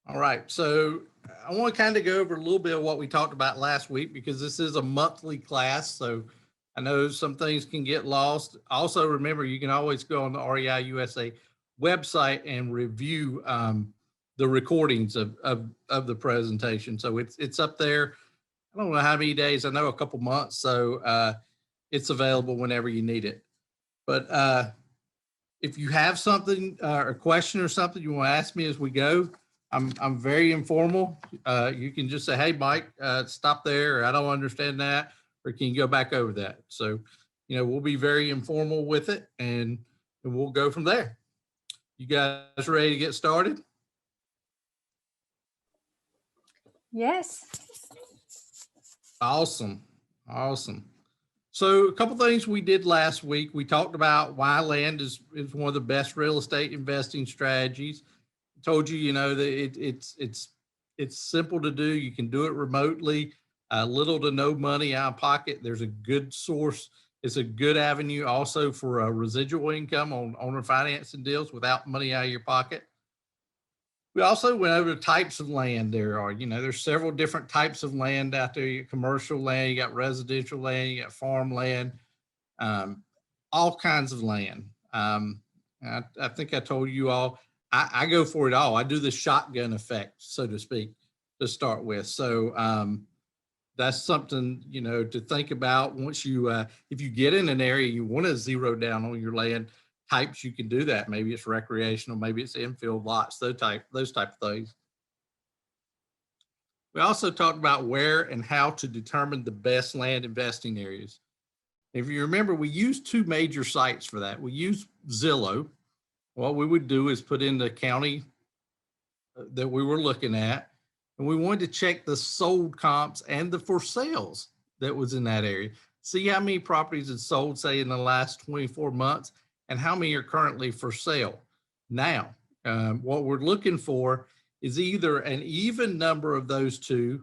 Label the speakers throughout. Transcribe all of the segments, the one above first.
Speaker 1: All right. So I want to kind of go over a little bit of what we talked about last week because this is a monthly class. So I know some things can get lost. Also, remember, you can always go on the REI USA website and review the recordings of the presentation. So it's up there. I don't know how many days. I know a couple months. So it's available whenever you need it. But if you have something or a question or something you want to ask me as we go, I'm very informal. You can just say, "Hey, Mike, stop there," or "I don't understand that," or "Can you go back over that?" So, we'll be very informal with it, and we'll go from there. You guys ready to get started?
Speaker 2: Yes.
Speaker 1: Awesome, awesome. So, a couple things we did last week. We talked about why land is one of the best real estate investing strategies. Told you, that it's simple to do. You can do it remotely, little to no money out of pocket. There's a good source. It's a good avenue also for a residual income on owner financing deals without money out of your pocket. We also went over the types of land there are. There's several different types of land out there. You got commercial land, you got residential land, you got farmland, um, all kinds of land. I think I told you all, I go for it all. I do the shotgun effect, so to speak, to start with. So that's something, to think about once you, if you get in an area, you want to zero down on your land types, you can do that. Maybe it's recreational, maybe it's infield lots, those type of things. We also talked about where and how to determine the best land investing areas. If you remember, we used two major sites for that. We used Zillow. What we would do is put in the county that we were looking at, and we wanted to check the sold comps and the for sales that was in that area. See how many properties had sold, say, in the last 24 months, and how many are currently for sale. Now, what we're looking for is either an even number of those two,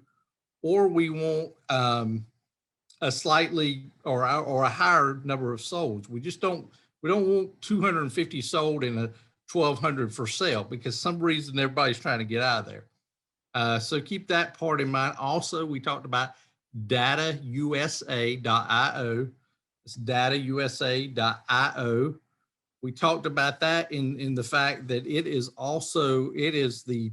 Speaker 1: or we want a slightly or a higher number of solds. We don't want 250 sold and a 1,200 for sale because some reason everybody's trying to get out of there. So keep that part in mind. Also, we talked about datausa.io. It's datausa.io. We talked about that in the fact that it is the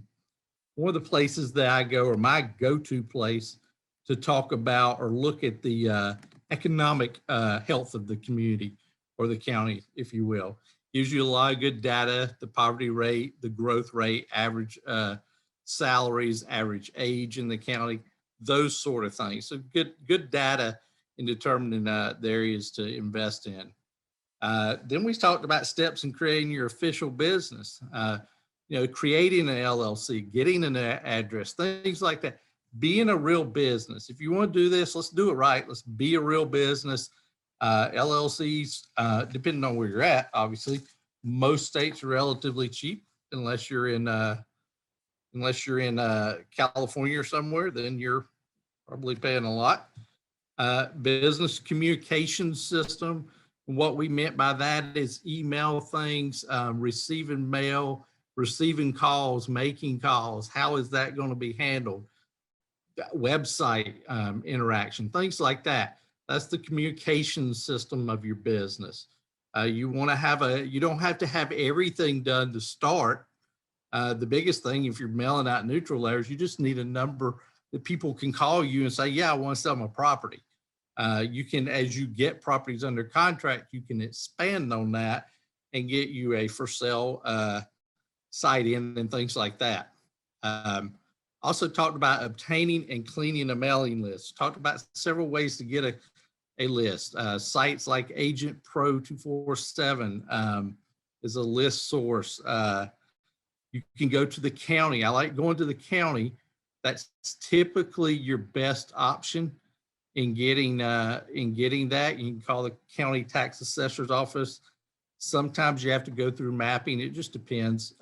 Speaker 1: one of the places that I go, or my go-to place to talk about or look at the economic health of the community or the county, if you will. Gives you a lot of good data, the poverty rate, the growth rate, average salaries, average age in the county, those sort of things. So good data in determining the areas to invest in. Then we talked about steps in creating your official business, creating an LLC, getting an address, things like that. Being a real business. If you want to do this, let's do it right. Let's be a real business. LLCs, depending on where you're at, obviously, most states are relatively cheap unless you're in California or somewhere, then you're probably paying a lot. Business communication system. What we meant by that is email things, receiving mail, receiving calls, making calls. How is that going to be handled? Website interaction, things like that. That's the communication system of your business. You want to you don't have to have everything done to start. The biggest thing, if you're mailing out neutral letters, you just need a number that people can call you and say, "Yeah, I want to sell my property." You can, as you get properties under contract, you can expand on that and get you a for sale site in and things like that. Also talked about obtaining and cleaning a mailing list. Talked about several ways to get a list. Sites like Agent Pro 247 is a list source. You can go to the county. I like going to the county. That's typically your best option in getting that. You can call the county tax assessor's office. Sometimes you have to go through mapping. It just depends.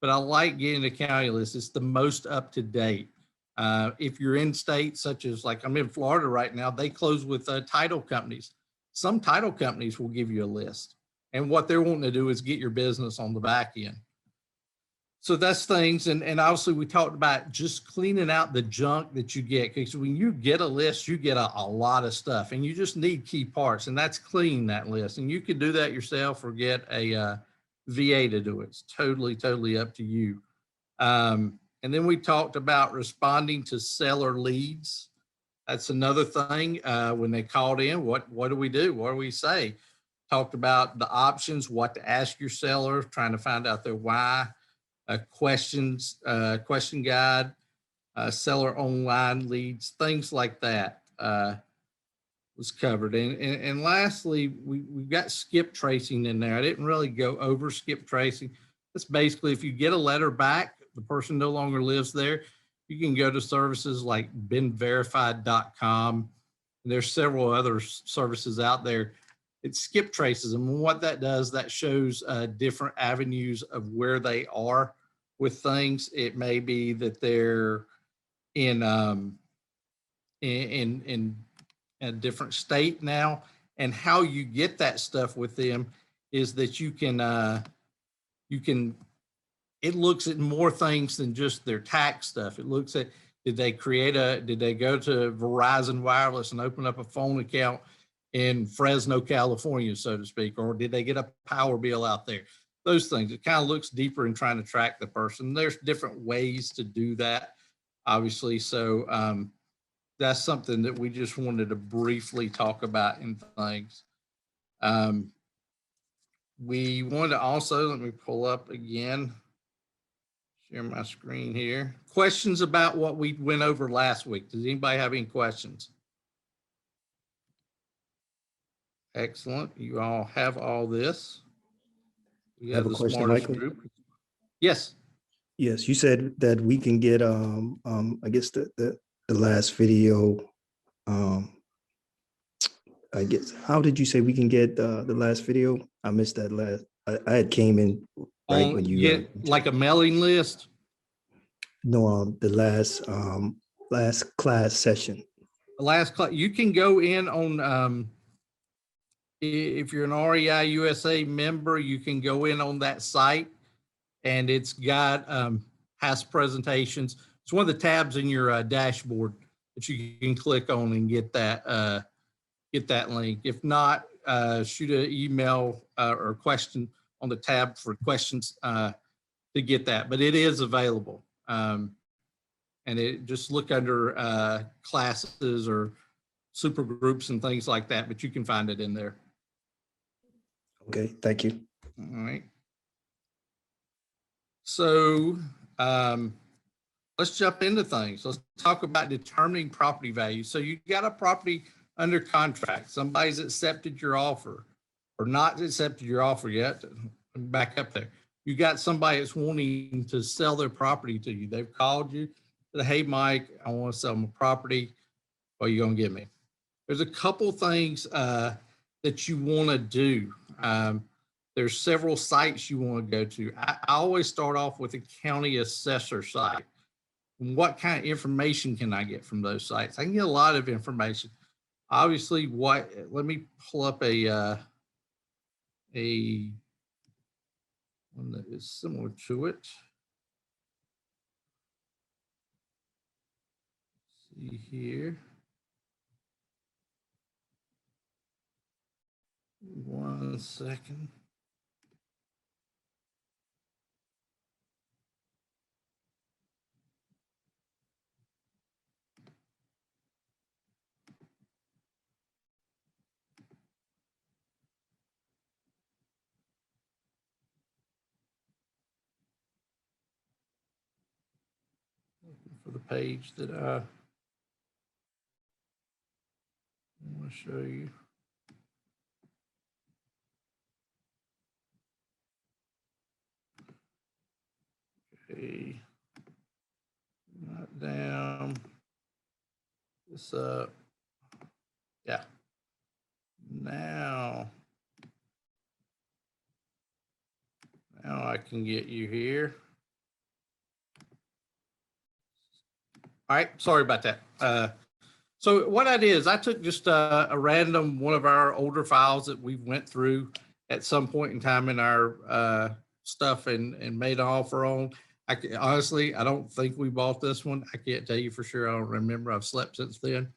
Speaker 1: But I like getting the county list. It's the most up to date. If you're in states such as, like I'm in Florida right now, they close with title companies. Some title companies will give you a list. And what they're wanting to do is get your business on the back end. So that's things, and obviously we talked about just cleaning out the junk that you get, because when you get a list, you get a lot of stuff, and you just need key parts, and that's clean that list. And you can do that yourself or get a VA to do it. It's totally up to you. And then we talked about responding to seller leads. That's another thing. When they called in, what do we do? What do we say? Talked about the options, what to ask your seller, trying to find out their why. Question guide, seller online leads, things like that was covered. And lastly, we've got skip tracing in there. I didn't really go over skip tracing. That's basically if you get a letter back, the person no longer lives there, you can go to services like beenverified.com. There's several other services out there. It skip traces them. And what that does, that shows different avenues of where they are with things. It may be that they're in a different state now, and how you get that stuff with them is that you can it looks at more things than just their tax stuff. It looks at, did they go to Verizon Wireless and open up a phone account in Fresno, California, so to speak, or did they get a power bill out there? Those things. It kind of looks deeper in trying to track the person. There's different ways to do that, obviously. So that's something that we just wanted to briefly talk about in things. We wanted to also, let me pull up again, share my screen here. Questions about what we went over last week. Does anybody have any questions? Excellent. You all have all this.
Speaker 3: I have a question, Michael.
Speaker 1: Group. Yes.
Speaker 3: Yes, you said that we can get I guess the last video. I guess, how did you say we can get the last video? I missed that last. I had came in right when you
Speaker 1: get like a mailing list.
Speaker 3: No, the last class session.
Speaker 1: The last class, you can go in on if you're an REI USA member, you can go in on that site, and it's got past presentations. It's one of the tabs in your dashboard that you can click on and get that link. If not, shoot an email or question on the tab for questions to get that, but it is available. And it just look under classes or super groups and things like that, but you can find it in there.
Speaker 3: Okay, thank you.
Speaker 1: All right. So let's jump into things. Let's talk about determining property value. So you got a property under contract. Somebody's accepted your offer or not accepted your offer yet. Back up there. You got somebody that's wanting to sell their property to you. They've called you, said, hey, Mike, I want to sell my property. What are you going to give me? There's a couple things that you want to do. There's several sites you want to go to. I always start off with a county assessor site. What kind of information can I get from those sites? I can get a lot of information. Obviously, let me pull up a one that is similar to it. Let's see here. One second. Looking for the page that I want to show you. Okay, not down. This up. Yeah. Now I can get you here. All right, sorry about that. So what I did is I took just a random one of our older files that we went through at some point in time in our stuff and made an offer on. Honestly, I don't think we bought this one. I can't tell you for sure. I don't remember. I've slept since then.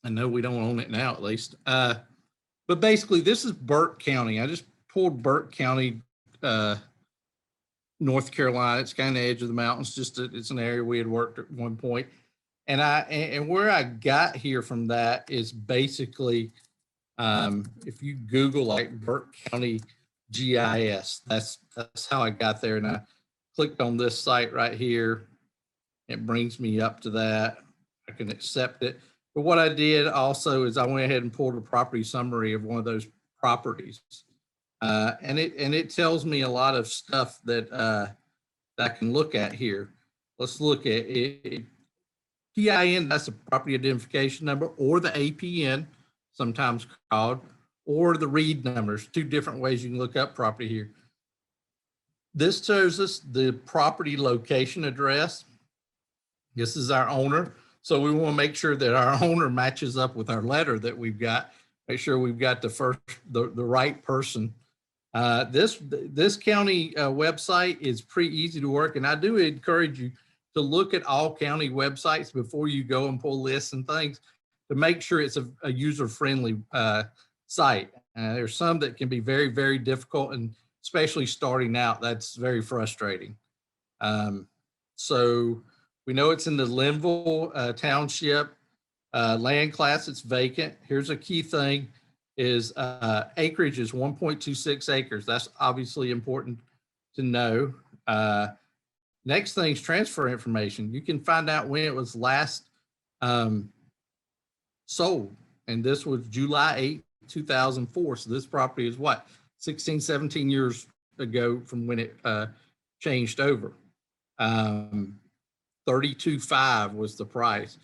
Speaker 1: I know we don't own it now, at least. But basically, this is Burke County. I just pulled Burke County, North Carolina. It's kind of the edge of the mountains. It's an area we had worked at one point. And where I got here from that is basically, if you Google like Burke County GIS, that's how I got there. And I clicked on this site right here. It brings me up to that. I can accept it. But what I did also is I went ahead and pulled a property summary of one of those properties. And it tells me a lot of stuff that I can look at here. Let's look at it. PIN, that's a property identification number, or the APN, sometimes called, or the read numbers. Two different ways you can look up property here. This shows us the property location address. This is our owner. So we want to make sure that our owner matches up with our letter that we've got. Make sure we've got the right person. This county website is pretty easy to work, and I do encourage you to look at all county websites before you go and pull lists and things to make sure it's a user-friendly site. There's some that can be very, very difficult, and especially starting out, that's very frustrating. So we know it's in the Linville Township land class. It's vacant. Here's a key thing is acreage is 1.26 acres. That's obviously important to know. Next thing is transfer information. You can find out when it was last sold. And this was July 8, 2004. So this property is what, 16, 17 years ago from when it changed over. 32.5 was the price.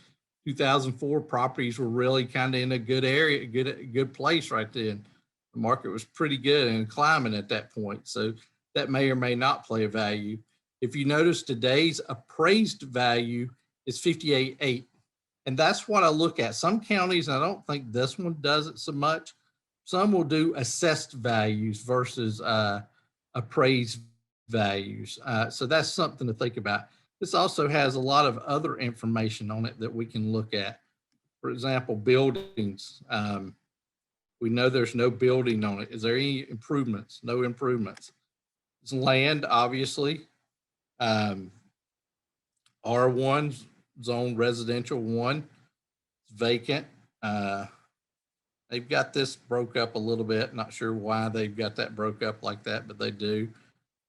Speaker 1: 2004 properties were really kind of in a good area, good place right then. The market was pretty good and climbing at that point. So that may or may not play a value. If you notice, today's appraised value is 58.8. And that's what I look at. Some counties, and I don't think this one does it so much, some will do assessed values versus appraised values. So that's something to think about. This also has a lot of other information on it that we can look at. For example, buildings. We know there's no building on it. Is there any improvements? No improvements. It's land, obviously. R1 zone residential 1. It's vacant. They've got this broke up a little bit. Not sure why they've got that broke up like that, but they do.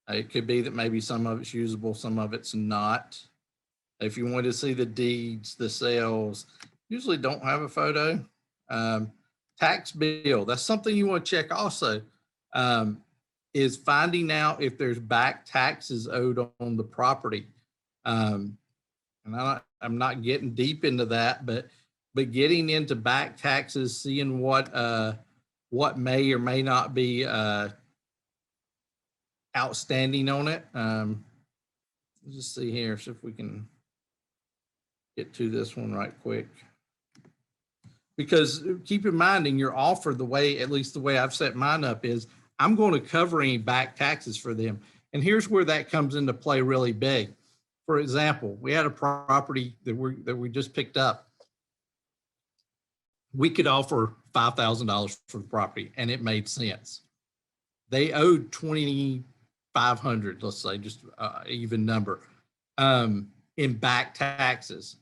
Speaker 1: It could be that maybe some of it's usable, some of it's not. If you want to see the deeds, the sales, usually don't have a photo. Tax bill, that's something you want to check also, is finding out if there's back taxes owed on the property. And I'm not getting deep into that, but getting into back taxes, seeing what may or may not be outstanding on it. Let's just see here, see if we can get to this one right quick. Because keep in mind in your offer, the way, at least the way I've set mine up is I'm going to cover any back taxes for them. And here's where that comes into play really big. For example, we had a property that we just picked up. We could offer $5,000 for the property and it made sense. They owed $2,500, let's say, just even number, in back taxes.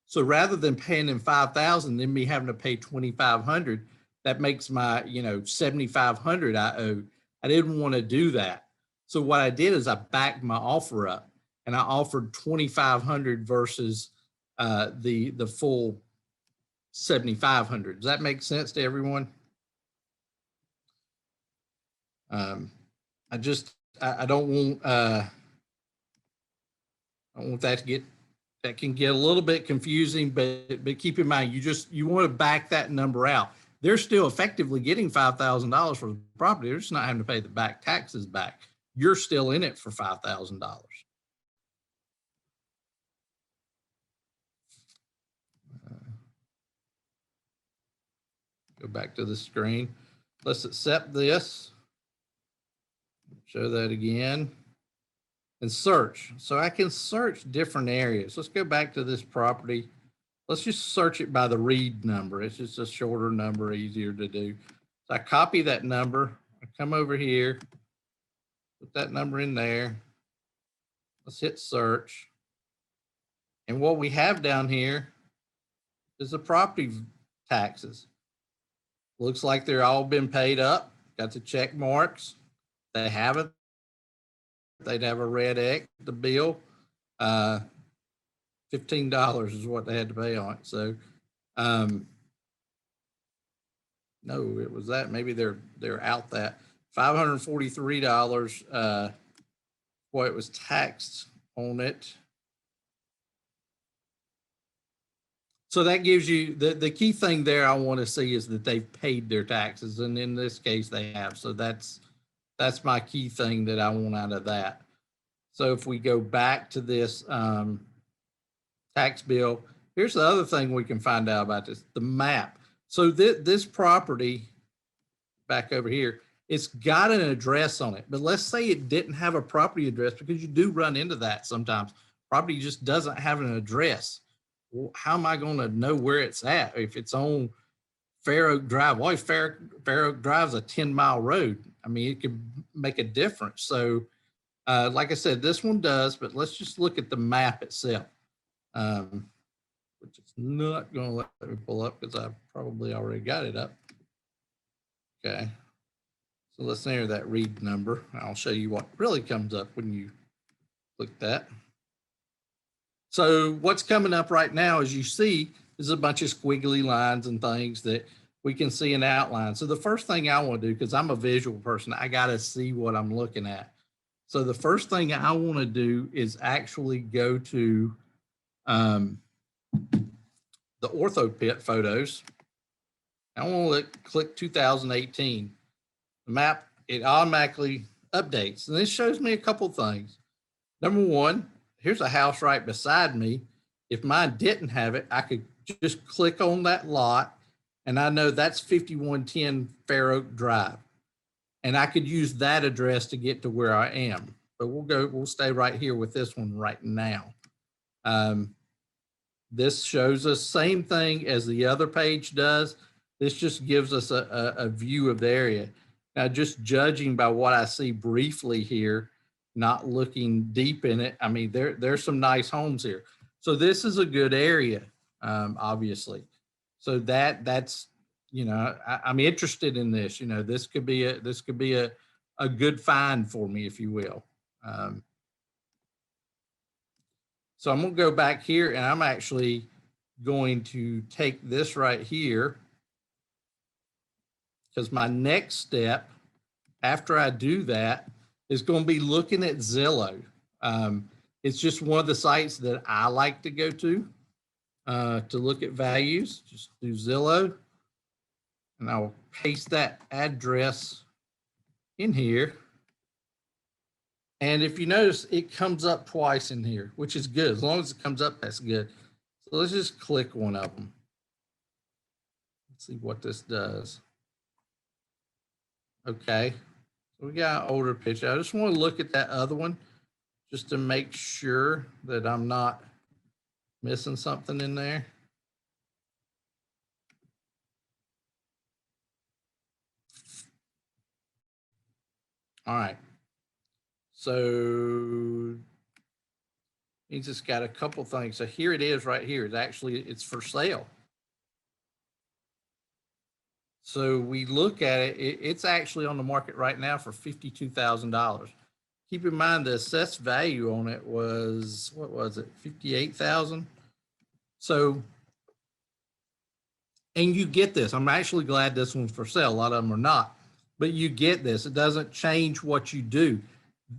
Speaker 1: So rather than paying them $5,000, then me having to pay $2,500, that makes my, $7,500 I owed. I didn't want to do that. So what I did is I backed my offer up and I offered $2,500 versus the full $7,500. Does that make sense to everyone? I don't want that to get, that can get a little bit confusing, but keep in mind, you want to back that number out. They're still effectively getting $5,000 for the property. They're just not having to pay the back taxes back. You're still in it for $5,000. Go back to the screen. Let's accept this. Show that again. and search. So I can search different areas. Let's go back to this property. Let's just search it by the read number. It's just a shorter number, easier to do. So I copy that number, I come over here, put that number in there. Let's hit search. And what we have down here is the property taxes. Looks like they're all been paid up. Got the check marks. They haven't. They'd have a red X, the bill. $15 is what they had to pay on it. So, no, it was that. Maybe they're out that $543. What it was taxed on it. So that gives you the key thing there I want to see is that they've paid their taxes. And in this case, they have. So that's my key thing that I want out of that. So if we go back to this tax bill, here's the other thing we can find out about this, the map. So this property back over here, it's got an address on it, but let's say it didn't have a property address, because you do run into that sometimes. Property just doesn't have an address. Well, how am I going to know where it's at? If it's on Fair Oak Drive, well, Fair Oak Drive is a 10-mile road. I mean, it could make a difference. So like I said, this one does, but let's just look at the map itself, which is not going to let me pull up because I've probably already got it up. Okay. So let's enter that read number. I'll show you what really comes up when you click that. So what's coming up right now, as you see, is a bunch of squiggly lines and things that we can see in outline. So the first thing I want to do, because I'm a visual person, I got to see what I'm looking at. So the first thing I want to do is actually go to the ortho pit photos. I want to click 2018. The map, it automatically updates. And this shows me a couple things. Number one, here's a house right beside me. If mine didn't have it, I could just click on that lot and I know that's 5110 Fair Oak Drive. And I could use that address to get to where I am. But we'll stay right here with this one right now. This shows us same thing as the other page does. This just gives us a view of the area. Now, just judging by what I see briefly here, not looking deep in it, I mean, there's some nice homes here. So this is a good area, obviously. So that's, you know, I'm interested in this. You know, this could be a good find for me, if you will. So I'm going to go back here, and I'm actually going to take this right here, because my next step after I do that is going to be looking at Zillow. It's just one of the sites that I like to go to look at values. Just do Zillow, and I'll paste that address in here. And if you notice, it comes up twice in here, which is good. As long as it comes up, that's good. So let's just click one of them. Let's see what this does. Okay, so we got an older picture. I just want to look at that other one just to make sure that I'm not missing something in there. All right. So means it's got a couple things. So here it is right here. It's for sale. So we look at it, it's actually on the market right now for $52,000. Keep in mind the assessed value on it was, what was it, 58,000? So, and you get this. I'm actually glad this one's for sale. A lot of them are not, but you get this. It doesn't change what you do.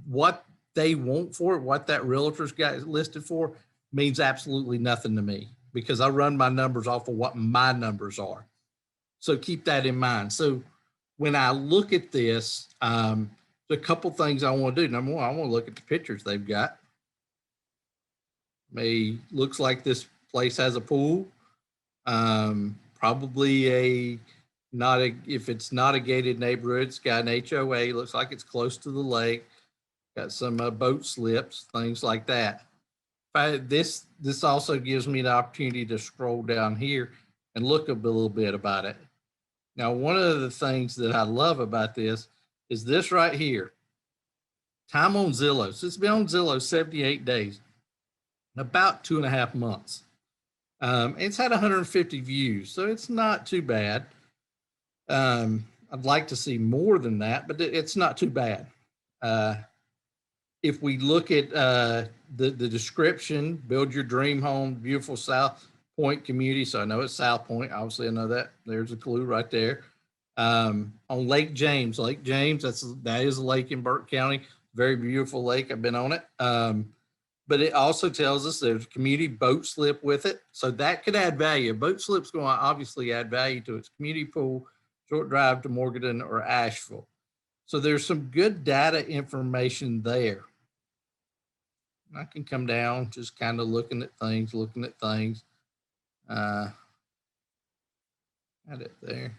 Speaker 1: What they want for it, what that realtor's got listed for, means absolutely nothing to me, because I run my numbers off of what my numbers are. So keep that in mind. So when I look at this, there's a couple things I want to do. Number one, I want to look at the pictures they've got. Looks like this place has a pool. Probably if it's not a gated neighborhood, it's got an HOA. Looks like it's close to the lake. got some boat slips, things like that. This also gives me the opportunity to scroll down here and look a little bit about it. Now, one of the things that I love about this is this right here. Time on Zillow. So it's been on Zillow 78 days, about 2.5 months. It's had 150 views, so it's not too bad. I'd like to see more than that, but it's not too bad. If we look at the description, build your dream home, beautiful South Point community. So I know it's South Point. Obviously, I know that. There's a clue right there. On Lake James, that is a lake in Burke County. Very beautiful lake. I've been on it. But it also tells us there's a community boat slip with it. So that could add value. Boat slip's going to obviously add value to its community pool, short drive to Morganton or Asheville. So there's some good data information there. I can come down, just kind of looking at things. Add it there.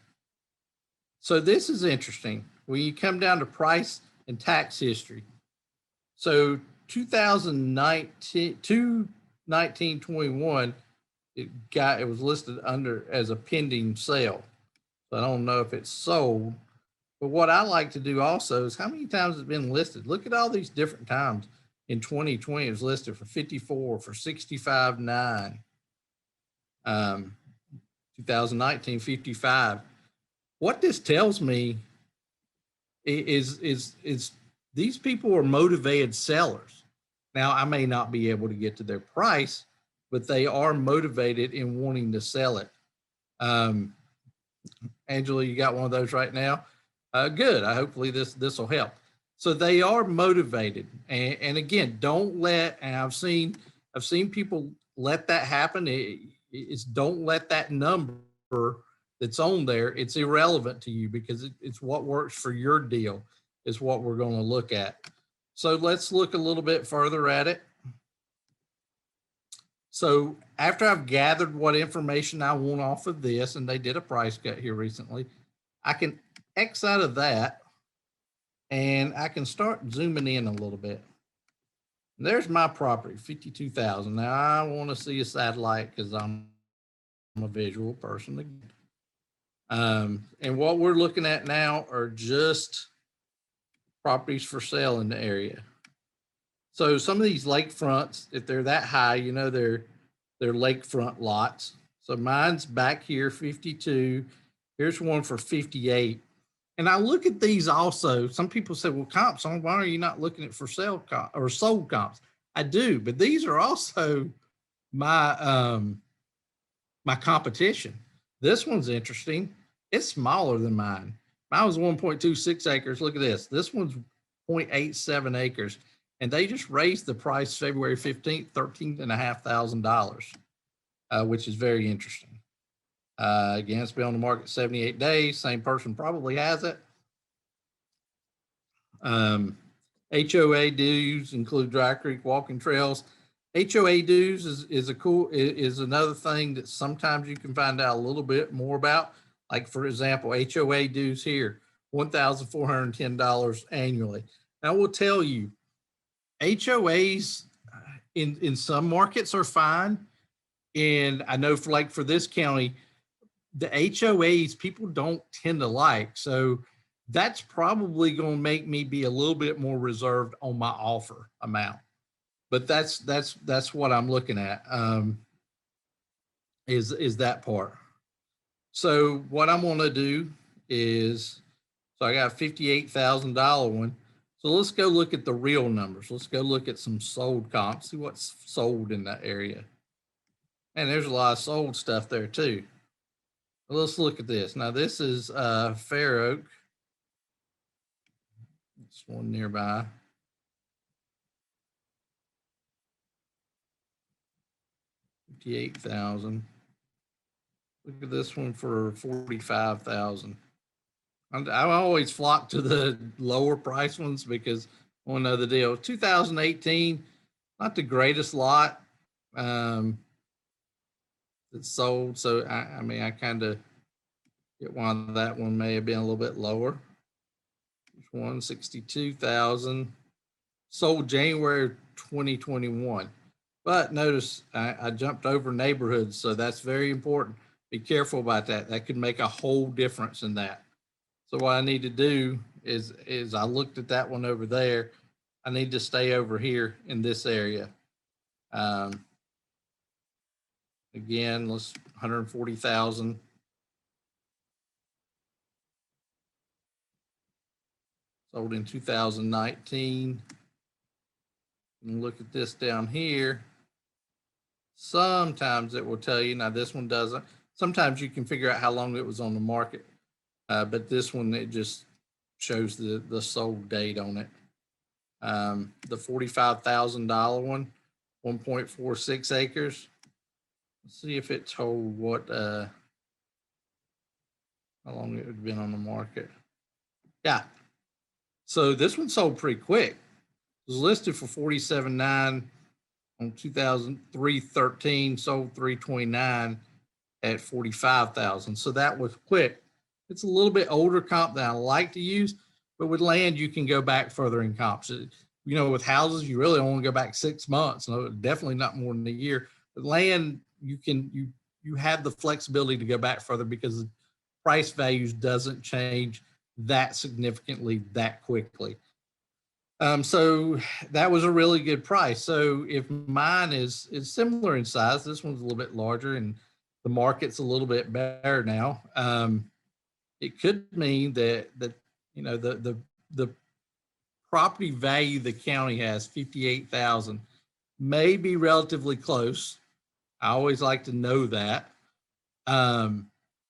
Speaker 1: So this is interesting. When you come down to price and tax history. So 1921, it was listed under as a pending sale. So I don't know if it's sold. But what I like to do also is how many times it's been listed. Look at all these different times. In 2020, it was listed for 54, for 65.9. 2019, 55. What this tells me is these people are motivated sellers. Now, I may not be able to get to their price, but they are motivated in wanting to sell it. Angela, you got one of those right now? Good. Hopefully this will help. So they are motivated, and again, don't let. And I've seen people let that happen. It's don't let that number that's on there. It's irrelevant to you because it's what works for your deal is what we're going to look at. So let's look a little bit further at it. So after I've gathered what information I want off of this, and they did a price cut here recently, I can X out of that. And I can start zooming in a little bit. There's my property, 52,000. Now I want to see a satellite because I'm a visual person again. And what we're looking at now are just properties for sale in the area. So some of these lakefronts, if they're that high, you know, they're lakefront lots. So mine's back here, 52. Here's one for 58. And I look at these also. Some people say, well, comps, why are you not looking at for sale comp or sold comps? I do, but these are also my my competition. This one's interesting. It's smaller than mine. Mine was 1.26 acres. Look at this. This one's 0.87 acres. And they just raised the price February 15th, $13,500, which is very interesting. Again, it's been on the market 78 days. Same person probably has it. HOA dues include Dry Creek walking trails. HOA dues is another thing that sometimes you can find out a little bit more about. Like for example, HOA dues here, $1,410 annually. Now I will tell you, HOAs in some markets are fine. And I know for this county, the HOAs people don't tend to like. So that's probably going to make me be a little bit more reserved on my offer amount. But that's what I'm looking at, is that part. So what I'm going to do is, so I got a $58,000 one. So let's go look at the real numbers. Let's go look at some sold comps, see what's sold in that area. And there's a lot of sold stuff there too. Let's look at this. Now this is Fair Oak. This one nearby. $58,000. Look at this one for $45,000. I always flock to the lower price ones because I want to know the deal. 2018, not the greatest lot that's sold. So I mean, I kind of get why that one may have been a little bit lower. 162,000. sold January 2021. But notice I jumped over neighborhoods, so that's very important. Be careful about that. That could make a whole difference in that. So what I need to do is I looked at that one over there. I need to stay over here in this area. Again, let's 140,000. Sold in 2019. And look at this down here. Sometimes it will tell you, now this one doesn't. Sometimes you can figure out how long it was on the market. But this one, it just shows the sold date on it. The $45,000 one, 1.46 acres. Let's see if it told what, how long it had been on the market. Yeah. So this one sold pretty quick. It was listed for 47.9 on 2003-13, sold 329 at 45,000. So that was quick. It's a little bit older comp than I like to use, but with land, you can go back further in comps. You know, with houses, you really only go back 6 months. No, definitely not more than a year. With land, you have the flexibility to go back further because the price values doesn't change that significantly that quickly. So that was a really good price. So if mine is similar in size, this one's a little bit larger and the market's a little bit better now. It could mean that you know the property value the county has, 58,000, may be relatively close. I always like to know that. And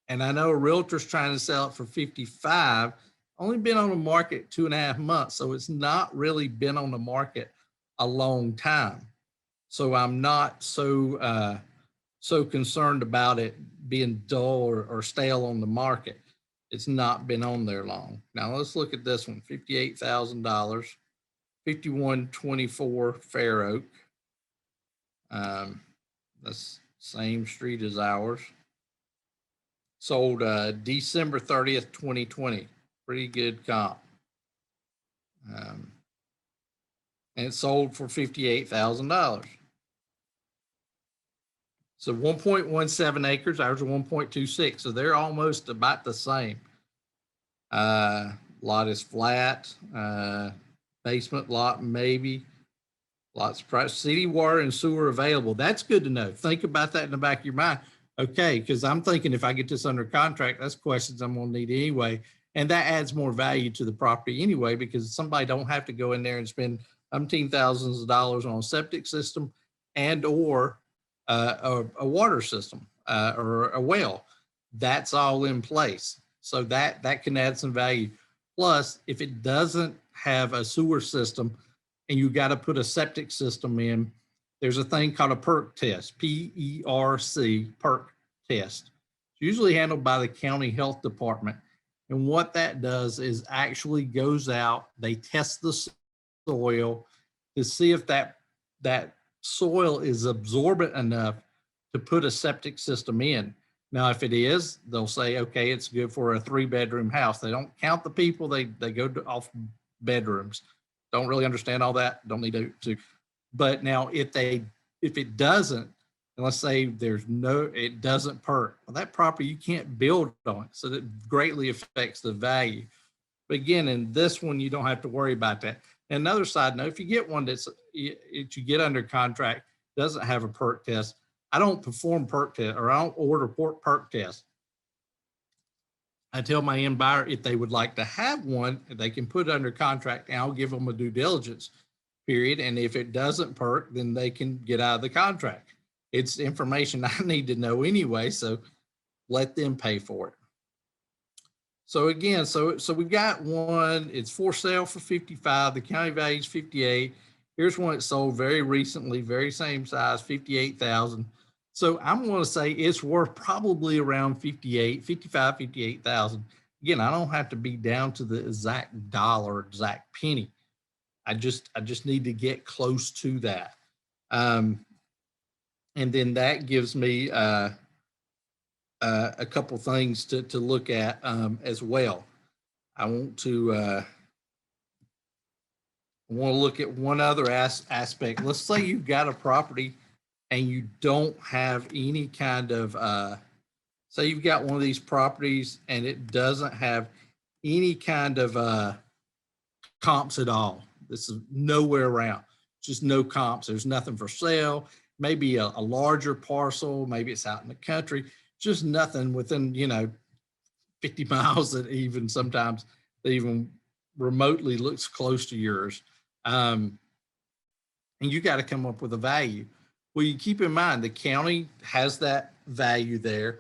Speaker 1: I know a realtor's trying to sell it for 55, only been on the market 2.5 months. So it's not really been on the market a long time. So I'm not so concerned about it being dull or stale on the market. It's not been on there long. Now let's look at this one, $58,000, 5124 Fair Oak. That's same street as ours. Sold December 30th, 2020. Pretty good comp. And it sold for $58,000. So 1.17 acres, ours are 1.26. So they're almost about the same. Lot is flat, basement lot maybe. Lots of price. City water and sewer available. That's good to know. Think about that in the back of your mind. Okay, because I'm thinking if I get this under contract, that's questions I'm going to need anyway. And that adds more value to the property anyway, because somebody don't have to go in there and spend $10,000s on a septic system and or a water system or a well. That's all in place. So that can add some value. Plus, if it doesn't have a sewer system and you got to put a septic system in, there's a thing called a PERC test, P-E-R-C, PERC test. It's usually handled by the county health department. And what that does is actually goes out, they test the soil to see if that soil is absorbent enough to put a septic system in. Now, if it is, they'll say, okay, it's good for a 3-bedroom house. They don't count the people, they go off bedrooms. Don't really understand all that, don't need to. But now if it doesn't, and let's say it doesn't PERC, well, that property you can't build on it. So that greatly affects the value. But again, in this one, you don't have to worry about that. And another side note, if you get one that you get under contract, doesn't have a PERC test, I don't perform PERC test, or I don't order PERC test. I tell my end buyer if they would like to have one, they can put it under contract, and I'll give them a due diligence period. And if it doesn't PERC, then they can get out of the contract. It's information I need to know anyway, so let them pay for it. So again, so we've got one, it's for sale for 55, the county value is 58. Here's one that sold very recently, very same size, 58,000. So I'm going to say it's worth probably around 58,000. Again, I don't have to be down to the exact dollar, exact penny. I just need to get close to that. And then that gives me a couple things to look at as well. I want I want to look at one other aspect. Let's say you've got a property and you don't have any kind of, say you've got one of these properties and it doesn't have any kind of comps at all. This is nowhere around, just no comps. There's nothing for sale. Maybe a larger parcel, maybe it's out in the country, just nothing within, 50 miles that even sometimes that even remotely looks close to yours. And you got to come up with a value. Well, you keep in mind the county has that value there,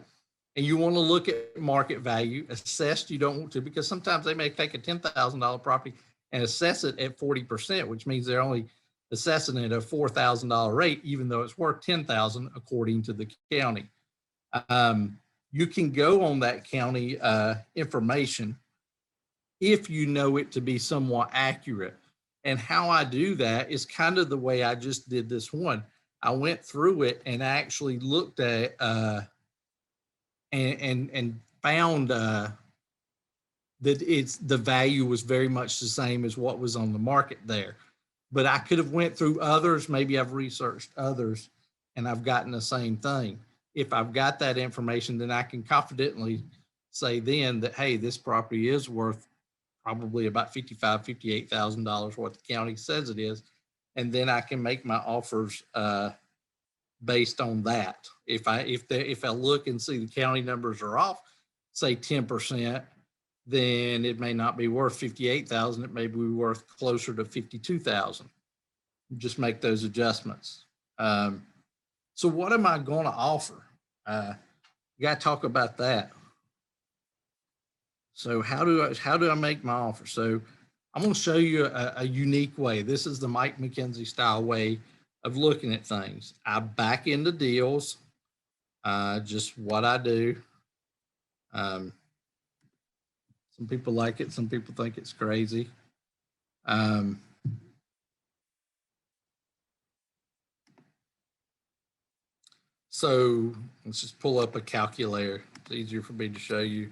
Speaker 1: and you want to look at market value. Assessed, you don't want to, because sometimes they may take a $10,000 property and assess it at 40%, which means they're only assessing it at a $4,000 rate, even though it's worth $10,000 according to the county. You can go on that county information if you know it to be somewhat accurate. And how I do that is kind of the way I just did this one. I went through it and actually looked at and found that the value was very much the same as what was on the market there. But I could have went through others. Maybe I've researched others and I've gotten the same thing. If I've got that information, then I can confidently say then that, hey, this property is worth probably about $55,000, $58,000 what the county says it is. And then I can make my offers based on that. If I look and see the county numbers are off, say 10%, then it may not be worth 58,000. It may be worth closer to 52,000. Just make those adjustments. So what am I going to offer? You got to talk about that. So how do I make my offer? So I'm going to show you a unique way. This is the Mike Mckenzie style way of looking at things. I back into deals, just what I do. Some people like it. Some people think it's crazy. So let's just pull up a calculator. It's easier for me to show you.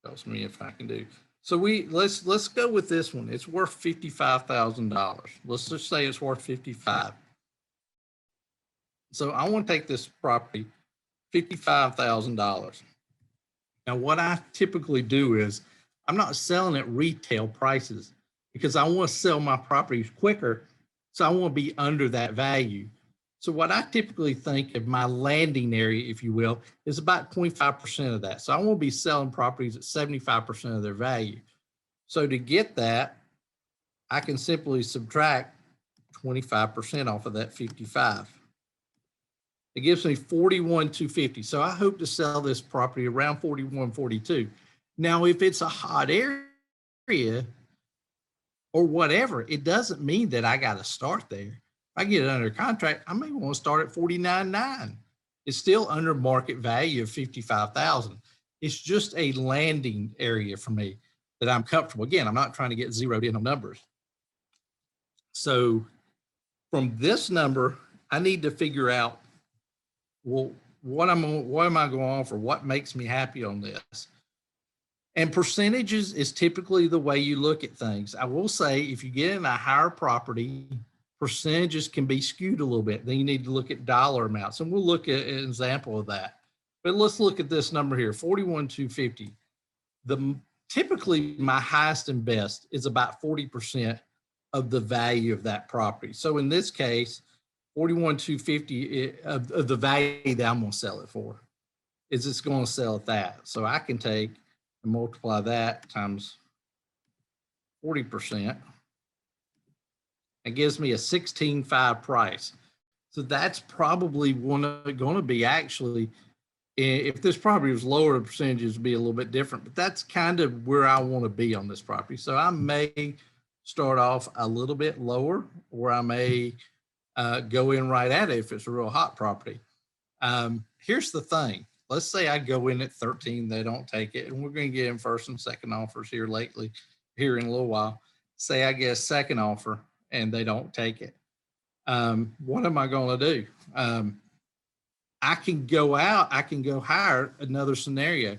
Speaker 1: Tells me if I can do. So let's go with this one. It's worth $55,000. Let's just say it's worth 55. So I want to take this property, $55,000. Now, what I typically do is I'm not selling at retail prices because I want to sell my properties quicker. So I want to be under that value. So what I typically think of my landing area, if you will, is about 25% of that. So I want to be selling properties at 75% of their value. So to get that, I can simply subtract 25% off of that 55. It gives me 41,250. So I hope to sell this property around 41, 42. Now, if it's a hot area or whatever, it doesn't mean that I got to start there. If I get it under contract, I may want to start at 49.9. It's still under market value of 55,000. It's just a landing area for me that I'm comfortable. Again, I'm not trying to get zeroed in on numbers. So from this number, I need to figure out, well, what am I going to offer? What makes me happy on this? And percentages is typically the way you look at things. I will say if you get in a higher property, percentages can be skewed a little bit. Then you need to look at dollar amounts, and we'll look at an example of that. But let's look at this number here, 41,250. Typically my highest and best is about 40% of the value of that property. So in this case, 41,250 of the value that I'm going to sell it for is it's going to sell at that. So I can take and multiply that times 40%. It gives me a 16.5 price. So that's probably going to be actually, if this property was lower, the percentages would be a little bit different, but that's kind of where I want to be on this property. So I may start off a little bit lower, or I may go in right at it if it's a real hot property. Here's the thing. Let's say I go in at 13, they don't take it, and we're going to get in first and second offers here in a little while. Say I get a second offer and they don't take it. What am I going to do? I can go higher. Another scenario.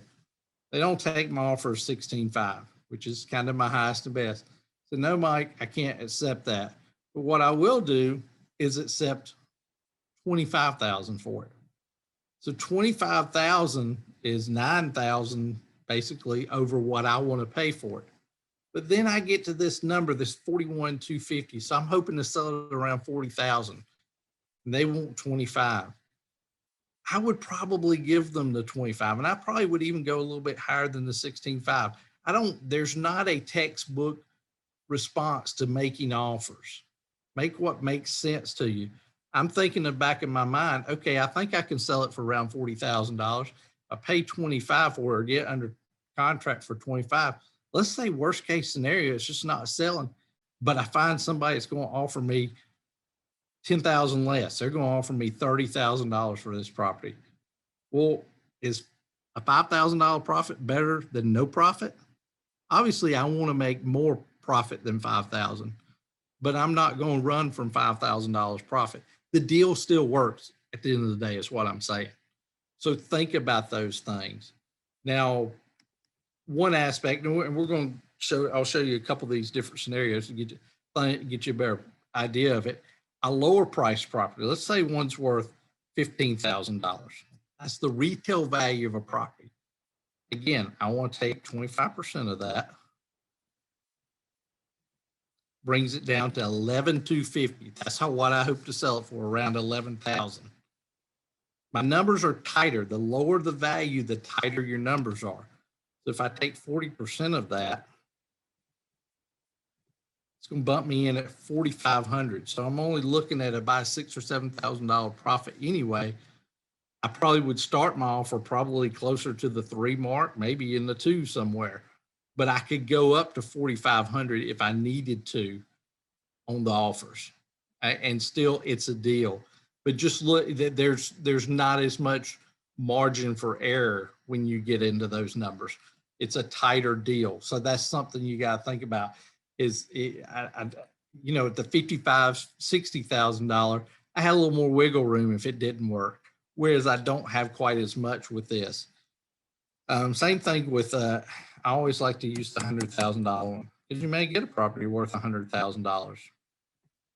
Speaker 1: They don't take my offer of 16.5, which is kind of my highest and best. So no, Mike, I can't accept that. But what I will do is accept 25,000 for it. So 25,000 is 9,000 basically over what I want to pay for it. But then I get to this number, this 41,250. So I'm hoping to sell it around 40,000. And they want 25. I would probably give them the 25, and I probably would even go a little bit higher than the 16.5. There's not a textbook response to making offers. Make what makes sense to you. I'm thinking in the back of my mind, okay, I think I can sell it for around $40,000. I pay 25 for it or get under contract for 25. Let's say worst case scenario, it's just not selling, but I find somebody that's going to offer me 10,000 less. They're going to offer me $30,000 for this property. Well, is a $5,000 profit better than no profit? Obviously, I want to make more profit than 5,000, but I'm not going to run from $5,000 profit. The deal still works at the end of the day is what I'm saying. So think about those things. Now, one aspect, and we're going to I'll show you a couple of these different scenarios to get you a better idea of it. A lower price property, let's say one's worth $15,000. That's the retail value of a property. Again, I want to take 25% of that, brings it down to 11,250. That's what I hope to sell it for, around 11,000. My numbers are tighter. The lower the value, the tighter your numbers are. So if I take 40% of that, it's going to bump me in at 4,500. So I'm only looking at about $6,000 or $7,000 profit anyway. I probably would start my offer probably closer to the 3 mark, maybe in the 2 somewhere. But I could go up to 4,500 if I needed to on the offers, and still it's a deal. But just look, there's not as much margin for error when you get into those numbers. It's a tighter deal, so that's something you got to think about. At the $55,000, $60,000, I had a little more wiggle room if it didn't work, whereas I don't have quite as much with this. Same thing with, I always like to use the $100,000 one, because you may get a property worth $100,000.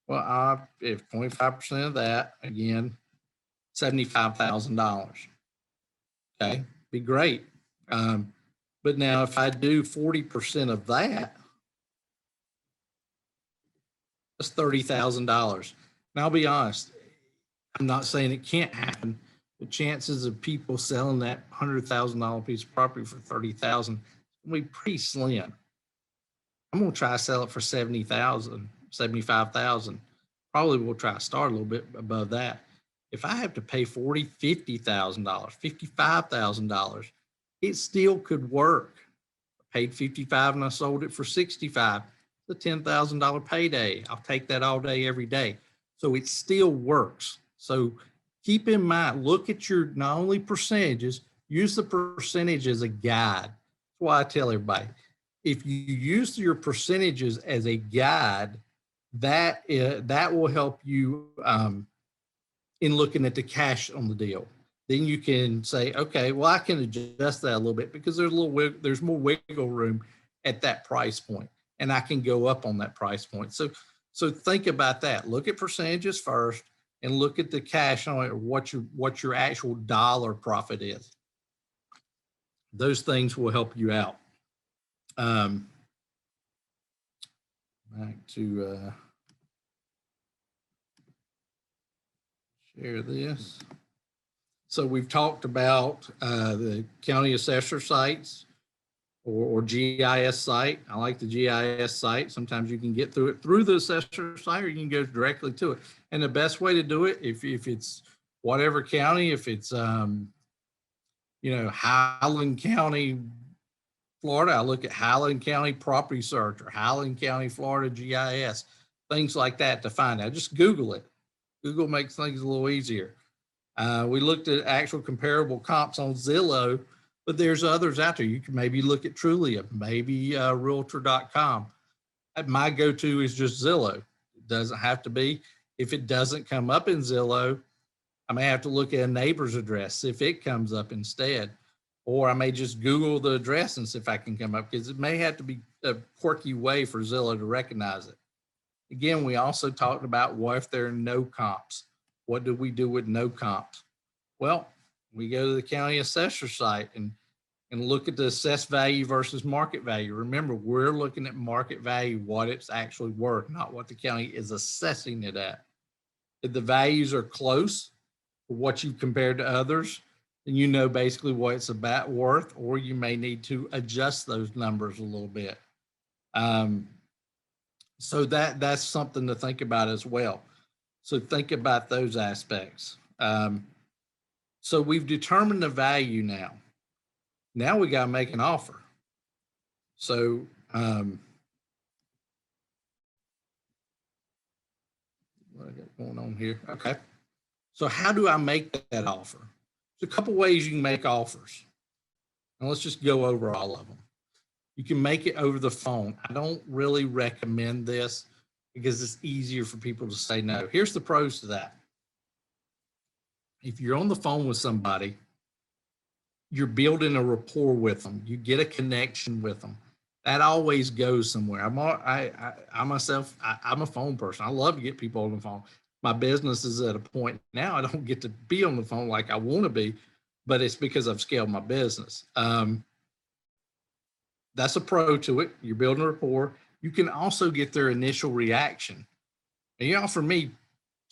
Speaker 1: Well, if 25% of that, again, $75,000. Okay, be great. But now if I do 40% of that, that's $30,000. Now I'll be honest, I'm not saying it can't happen. The chances of people selling that $100,000 piece of property for $30,000 will be pretty slim. I'm going to try to sell it for $70,000, $75,000. Probably will try to start a little bit above that. If I have to pay $40,000, $50,000, $55,000, it still could work. I paid $55,000 and I sold it for $65,000. It's a $10,000 payday. I'll take that all day, every day. So it still works. So keep in mind, look at your not only percentages, use the percentage as a guide. That's why I tell everybody, if you use your percentages as a guide, that will help you in looking at the cash on the deal. Then you can say, okay, well, I can adjust that a little bit because there's more wiggle room at that price point, and I can go up on that price point. So think about that. Look at percentages first, and look at the cash on it, or what your actual dollar profit is. Those things will help you out. Back to share this. So we've talked about the county assessor sites or GIS site. I like the GIS site. Sometimes you can get through it through the assessor site, or you can go directly to it. And the best way to do it, if it's whatever county, if it's Highland County, Florida, I look at Highland County Property Search or Highland County, Florida GIS, things like that to find out. Just Google it. Google makes things a little easier. We looked at actual comparable comps on Zillow, but there's others out there. You can maybe look at Trulia, maybe Realtor.com. My go-to is just Zillow. It doesn't have to be. If it doesn't come up in Zillow, I may have to look at a neighbor's address, see if it comes up instead. or I may just Google the address and see if I can come up, because it may have to be a quirky way for Zillow to recognize it. Again, we also talked about what if there are no comps? What do we do with no comps? Well, we go to the county assessor site and look at the assessed value versus market value. Remember, we're looking at market value, what it's actually worth, not what the county is assessing it at. If the values are close to what you've compared to others, then you know basically what it's about worth, or you may need to adjust those numbers a little bit. So that's something to think about as well. So think about those aspects. So we've determined the value now. Now we got to make an offer. So what I got going on here? Okay. So how do I make that offer? There's a couple ways you can make offers. And let's just go over all of them. You can make it over the phone. I don't really recommend this because it's easier for people to say no. Here's the pros to that. If you're on the phone with somebody, you're building a rapport with them. You get a connection with them. That always goes somewhere. I'm a phone person. I love to get people on the phone. My business is at a point now I don't get to be on the phone like I want to be, but it's because I've scaled my business. That's a pro to it. You're building a rapport. You can also get their initial reaction. And you offer me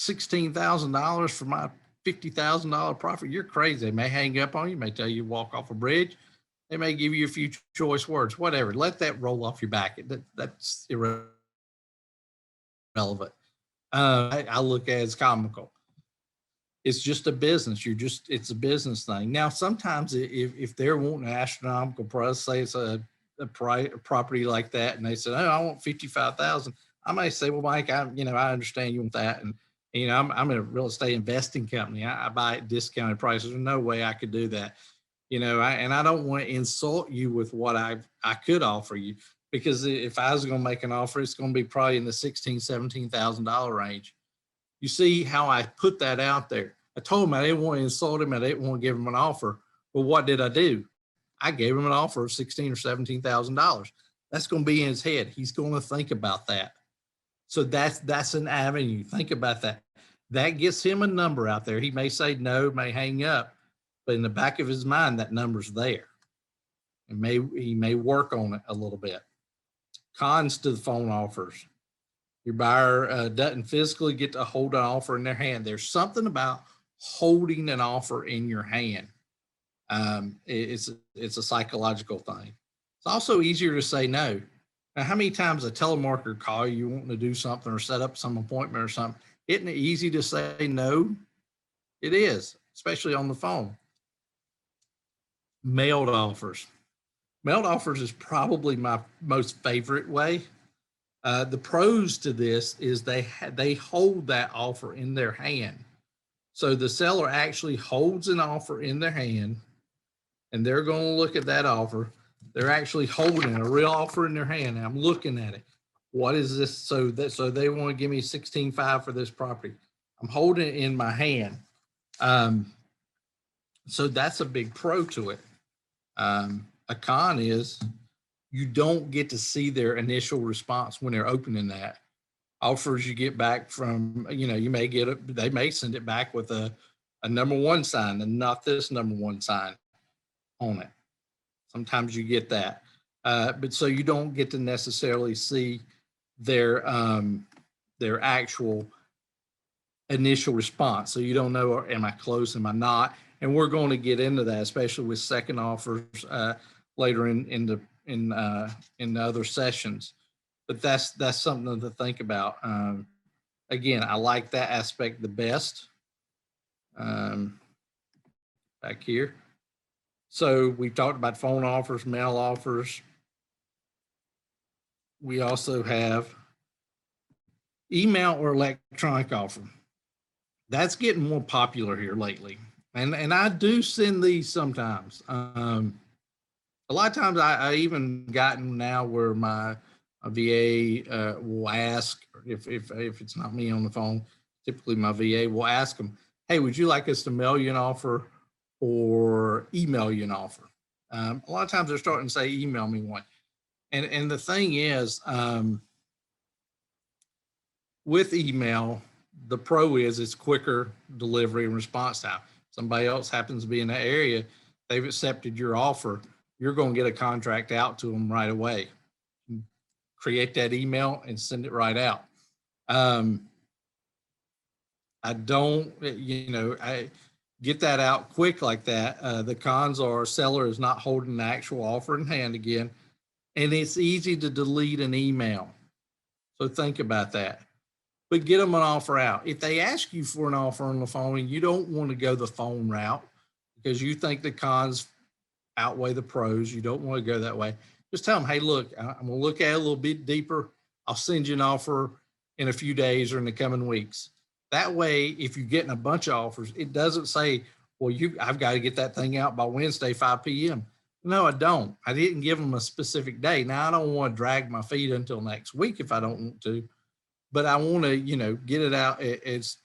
Speaker 1: $16,000 for my $50,000 profit. You're crazy. They may hang up on you, may tell you to walk off a bridge. They may give you a few choice words, whatever. Let that roll off your back. That's irrelevant. I look at it as comical. It's just a business. It's a business thing. Now, sometimes if they're wanting an astronomical price, say it's a property like that, and they said, "Oh, I want 55,000." I may say, "Well, Mike, I understand you want that, and I'm in a real estate investing company. I buy at discounted prices. There's no way I could do that, and I don't want to insult you with what I could offer you, because if I was going to make an offer, it's going to be probably in the $16,000-$17,000 range." You see how I put that out there? I told him I didn't want to insult him. I didn't want to give him an offer. But what did I do? I gave him an offer of $16,000 or $17,000. That's going to be in his head. He's going to think about that. So that's an avenue. Think about that. That gets him a number out there. He may say no, may hang up, but in the back of his mind, that number's there. He may work on it a little bit. Cons to the phone offers. Your buyer doesn't physically get to hold an offer in their hand. There's something about holding an offer in your hand. It's a psychological thing. It's also easier to say no. Now, how many times a telemarketer call you wanting to do something or set up some appointment or something? Isn't it easy to say no? It is, especially on the phone. Mailed offers. Mailed offers is probably my most favorite way. The pros to this is they hold that offer in their hand. So the seller actually holds an offer in their hand, and they're going to look at that offer. They're actually holding a real offer in their hand. And I'm looking at it. What is this? So they want to give me $16,500 for this property. I'm holding it in my hand. So that's a big pro to it. A con is you don't get to see their initial response when they're opening that. Offers you get back from, you may they may send it back with a number one sign and not this number one sign on it. Sometimes you get that. But so you don't get to necessarily see their actual initial response. So you don't know, am I close, am I not? And we're going to get into that, especially with second offers later in the other sessions. But that's something to think about. Again, I like that aspect the best. Back here. So we talked about phone offers, mail offers. We also have email or electronic offer. That's getting more popular here lately. And I do send these sometimes. A lot of times I even gotten now where my VA will ask, if it's not me on the phone, typically my VA will ask them, "Hey, would you like us to mail you an offer or email you an offer?" A lot of times they're starting to say, email me one. And the thing is, with email, the pro is it's quicker delivery and response time. Somebody else happens to be in that area, they've accepted your offer, you're going to get a contract out to them right away. Create that email and send it right out. I don't, I get that out quick like that. The cons are seller is not holding the actual offer in hand again, and it's easy to delete an email. So think about that. But get them an offer out. If they ask you for an offer on the phone and you don't want to go the phone route because you think the cons outweigh the pros, you don't want to go that way, just tell them, hey, look, I'm going to look at it a little bit deeper. I'll send you an offer in a few days or in the coming weeks. That way, if you're getting a bunch of offers, it doesn't say, well, I've got to get that thing out by Wednesday, 5 p.m. No, I don't. I didn't give them a specific day. Now, I don't want to drag my feet until next week if I don't want to, but I want to, get it out as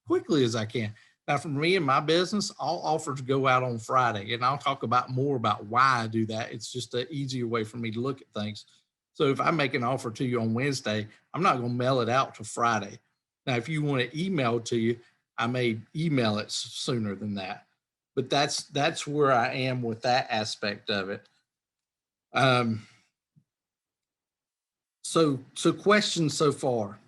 Speaker 1: quickly as I can. Now, for me and my business, all offers go out on Friday, and I'll talk about more about why I do that. It's just an easier way for me to look at things. So if I make an offer to you on Wednesday, I'm not going to mail it out till Friday. Now, if you want to email to you, I may email it sooner than that. But that's where I am with that aspect of it. So questions so far?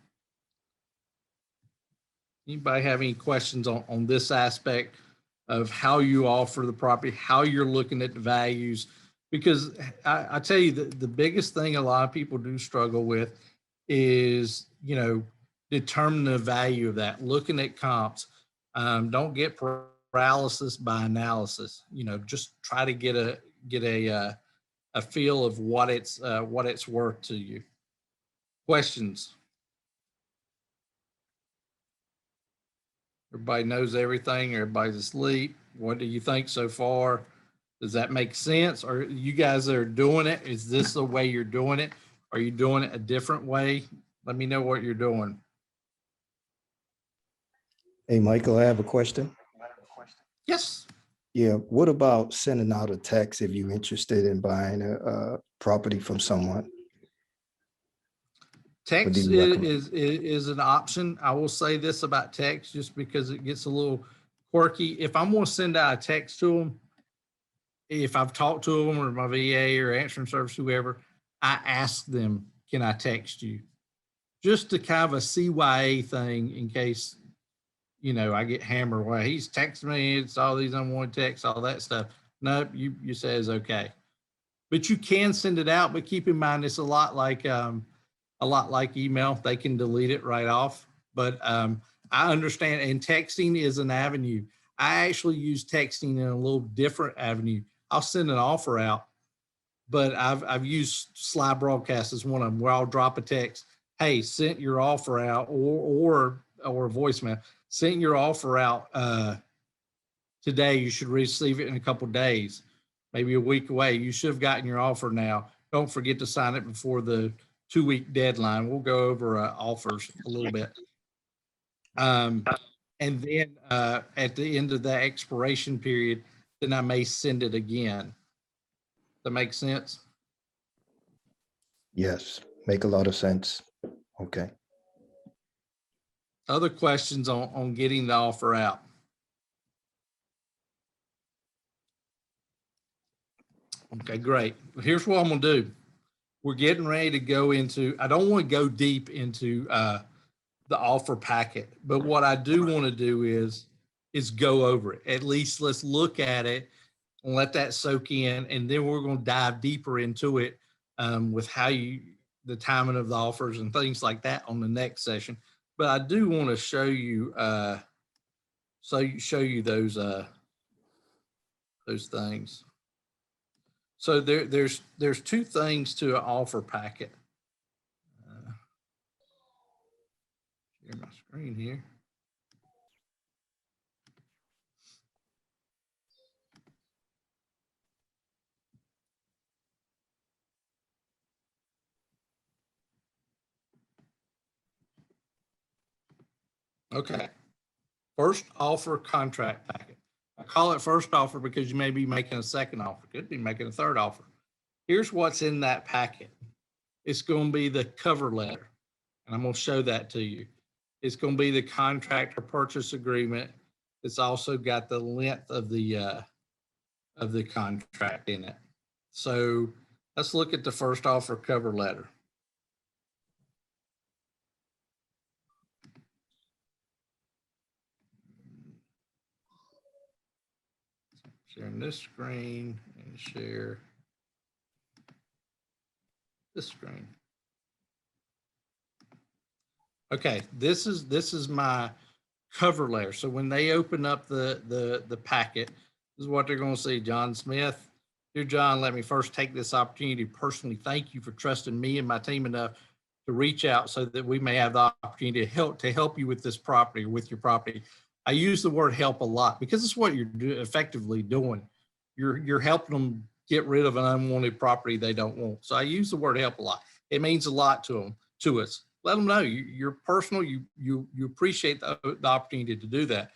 Speaker 1: Anybody have any questions on this aspect of how you offer the property, how you're looking at the values? Because I tell you, the biggest thing a lot of people do struggle with is, determining the value of that, looking at comps. Don't get paralysis by analysis. Just try to get a feel of what it's worth to you. Questions? Everybody knows everything. Everybody's asleep. What do you think so far? Does that make sense? Or you guys that are doing it, is this the way you're doing it? Are you doing it a different way? Let me know what you're doing.
Speaker 3: Hey, Michael, I have a question.
Speaker 1: Yes.
Speaker 3: Yeah, what about sending out a text if you're interested in buying a property from someone?
Speaker 1: Text
Speaker 3: do you recommend?
Speaker 1: is an option. I will say this about text just because it gets a little quirky. If I'm going to send out a text to them, if I've talked to them or my VA or answering service, whoever, I ask them, can I text you? Just to kind of a CYA thing in case, I get hammered. Well, he's texting me. It's all these unwanted texts, all that stuff. Nope, you say it's okay. But you can send it out, but keep in mind it's a lot like email. They can delete it right off. But I understand, and texting is an avenue. I actually use texting in a little different avenue. I'll send an offer out, but I've used Sly Broadcast as one of them where I'll drop a text. Hey, sent your offer out, or a voicemail. Sent your offer out today. You should receive it in a couple of days, maybe a week away. You should have gotten your offer now. Don't forget to sign it before the 2-week deadline. We'll go over offers a little bit. And then at the end of the expiration period, then I may send it again. That makes sense?
Speaker 3: Yes, make a lot of sense. Okay.
Speaker 1: Other questions on getting the offer out? Okay, great. Here's what I'm going to do. We're getting ready to go into, I don't want to go deep into the offer packet, but what I do want to do is go over it. At least let's look at it and let that soak in, and then we're going to dive deeper into it with the timing of the offers and things like that on the next session. But I do want to show you those things. So there's two things to an offer packet. Share my screen here. Okay. First offer contract packet. A call it first offer because you may be making a second offer, could be making a third offer. Here's what's in that packet. It's going to be the cover letter, and I'm going to show that to you. It's going to be the contract or purchase agreement. It's also got the length of the contract in it. So let's look at the first offer cover letter. Sharing this screen and share this screen. Okay, this is my cover letter. So when they open up the packet, this is what they're going to see. John Smith. Dear John, let me first take this opportunity to personally thank you for trusting me and my team enough to reach out so that we may have the opportunity to help you with this property or with your property. I use the word help a lot because it's what you're effectively doing. You're helping them get rid of an unwanted property they don't want. So I use the word help a lot. It means a lot to them, to us. Let them know you're personal. You appreciate the opportunity to do that.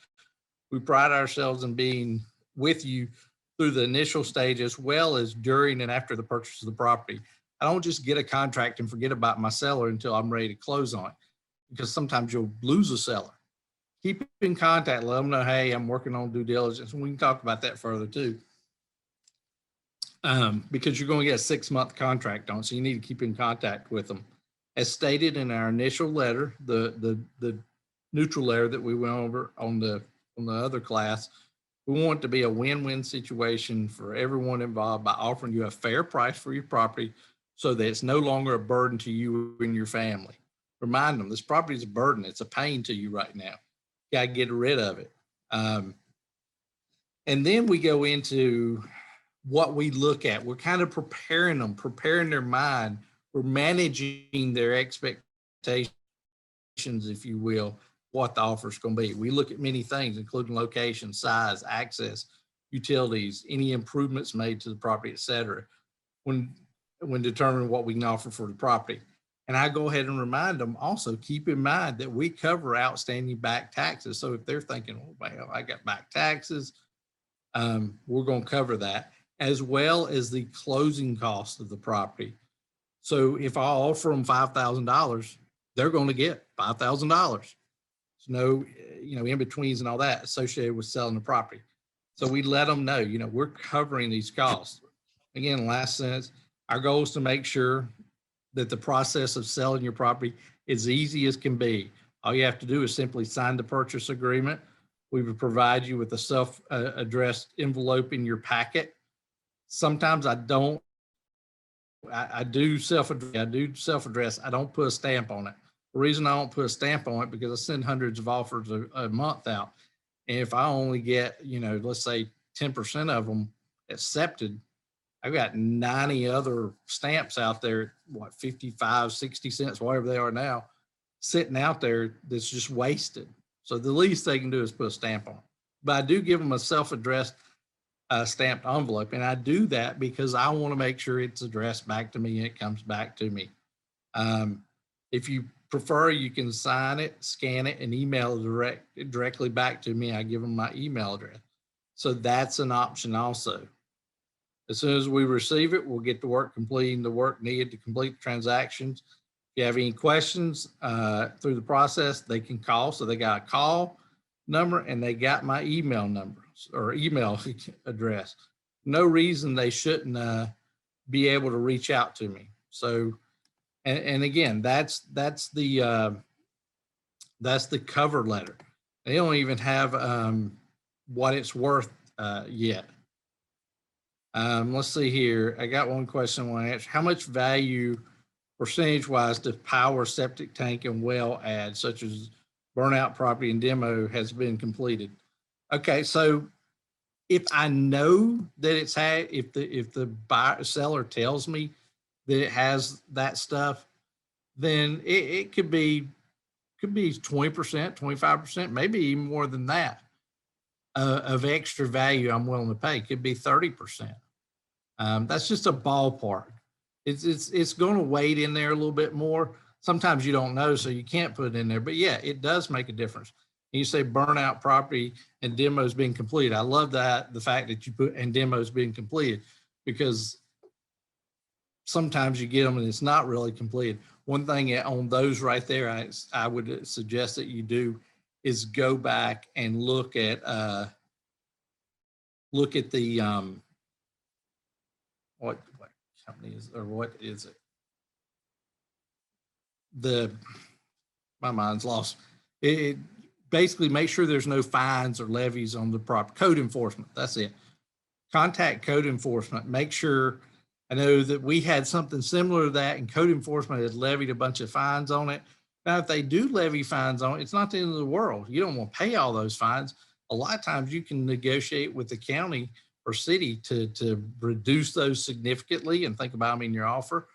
Speaker 1: We pride ourselves in being with you through the initial stage as well as during and after the purchase of the property. I don't just get a contract and forget about my seller until I'm ready to close on it, because sometimes you'll lose a seller. Keep in contact, let them know, hey, I'm working on due diligence. And we can talk about that further too. Because you're going to get a 6-month contract on, so you need to keep in contact with them. As stated in our initial letter, the neutral letter that we went over on the other class, we want it to be a win-win situation for everyone involved by offering you a fair price for your property so that it's no longer a burden to you and your family. Remind them this property is a burden. It's a pain to you right now. You got to get rid of it. And then we go into what we look at. We're kind of preparing them, preparing their mind. We're managing their expectations, if you will, what the offer is going to be. We look at many things, including location, size, access, utilities, any improvements made to the property, et cetera, when determining what we can offer for the property. And I go ahead and remind them also, keep in mind that we cover outstanding back taxes. So if they're thinking, oh, well, I got back taxes, we're going to cover that, as well as the closing cost of the property. So if I offer them $5,000, they're going to get $5,000. There's no, in-betweens and all that associated with selling the property. So we let them know, we're covering these costs. Again, last sentence, our goal is to make sure that the process of selling your property is easy as can be. All you have to do is simply sign the purchase agreement. We would provide you with a self-addressed envelope in your packet. Sometimes I don't. I do self-address. I don't put a stamp on it. The reason I don't put a stamp on it because I send hundreds of offers a month out. And if I only get, let's say 10% of them accepted, I've got 90 other stamps out there, 55, 60 cents, whatever they are now, sitting out there that's just wasted. So the least they can do is put a stamp on it. But I do give them a self-addressed stamped envelope. And I do that because I want to make sure it's addressed back to me and it comes back to me. If you prefer, you can sign it, scan it, and email it directly back to me. I give them my email address. So that's an option also. As soon as we receive it, we'll get to work completing the work needed to complete the transactions. If you have any questions through the process, they can call. So they got a call number and they got my email number or email address. No reason they shouldn't be able to reach out to me. So, and again, that's the cover letter. They don't even have what it's worth yet. Let's see here. I got one question I want to answer. How much value percentage-wise does power, septic tank, and well add, such as burnout property and demo has been completed? Okay, so if I know that it's had, if the seller tells me that it has that stuff, then it could be 20%, 25%, maybe even more than that of extra value I'm willing to pay. It could be 30%. That's just a ballpark. It's going to weight in there a little bit more. Sometimes you don't know, so you can't put it in there. But yeah, it does make a difference. and you say burnout property and demos being completed. I love that, the fact that you put and demos being completed, because sometimes you get them and it's not really completed. One thing on those right there, I would suggest that you do is go back and look at the what company is, or what is it? My mind's lost. It basically make sure there's no fines or levies on the property. Code enforcement, that's it. Contact code enforcement. Make sure, I know that we had something similar to that, and code enforcement had levied a bunch of fines on it. Now, if they do levy fines on it, it's not the end of the world. You don't want to pay all those fines. A lot of times you can negotiate with the county or city to reduce those significantly and think about them in your offer,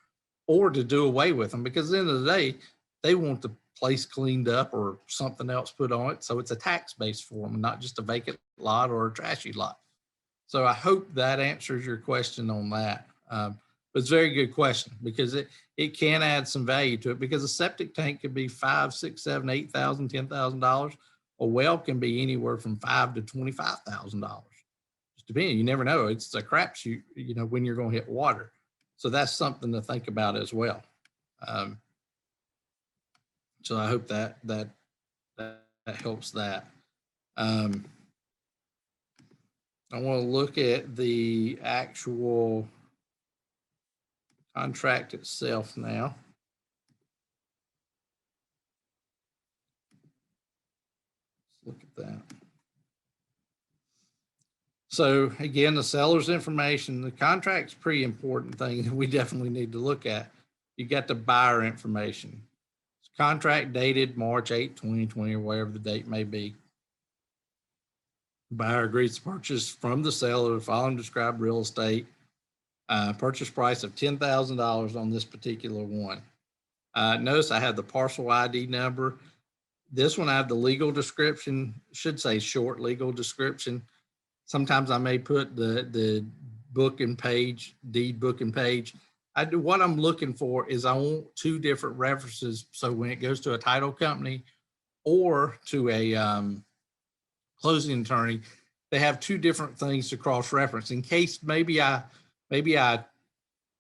Speaker 1: or to do away with them, because at the end of the day, they want the place cleaned up or something else put on it. So it's a tax base for them, not just a vacant lot or a trashy lot. So I hope that answers your question on that. But it's a very good question, because it can add some value to it, because a septic tank could be $5,000, $6,000, $7,000, $8,000, $10,000. A well can be anywhere from $5,000 to $25,000. Just depending, you never know. It's a crapshoot, when you're going to hit water. So that's something to think about as well. So I hope that helps that. I want to look at the actual contract itself now. Let's look at that. So again, the seller's information, the contract's pretty important thing that we definitely need to look at. You got the buyer information. Contract dated March 8, 2020, or whatever the date may be. Buyer agrees to purchase from the seller the following described real estate. Purchase price of $10,000 on this particular one. Notice I have the parcel ID number. This one I have the legal description, should say short legal description. Sometimes I may put the book and page, deed book and page. What I'm looking for is I want two different references. So when it goes to a title company or to a closing attorney, they have two different things to cross-reference in case maybe I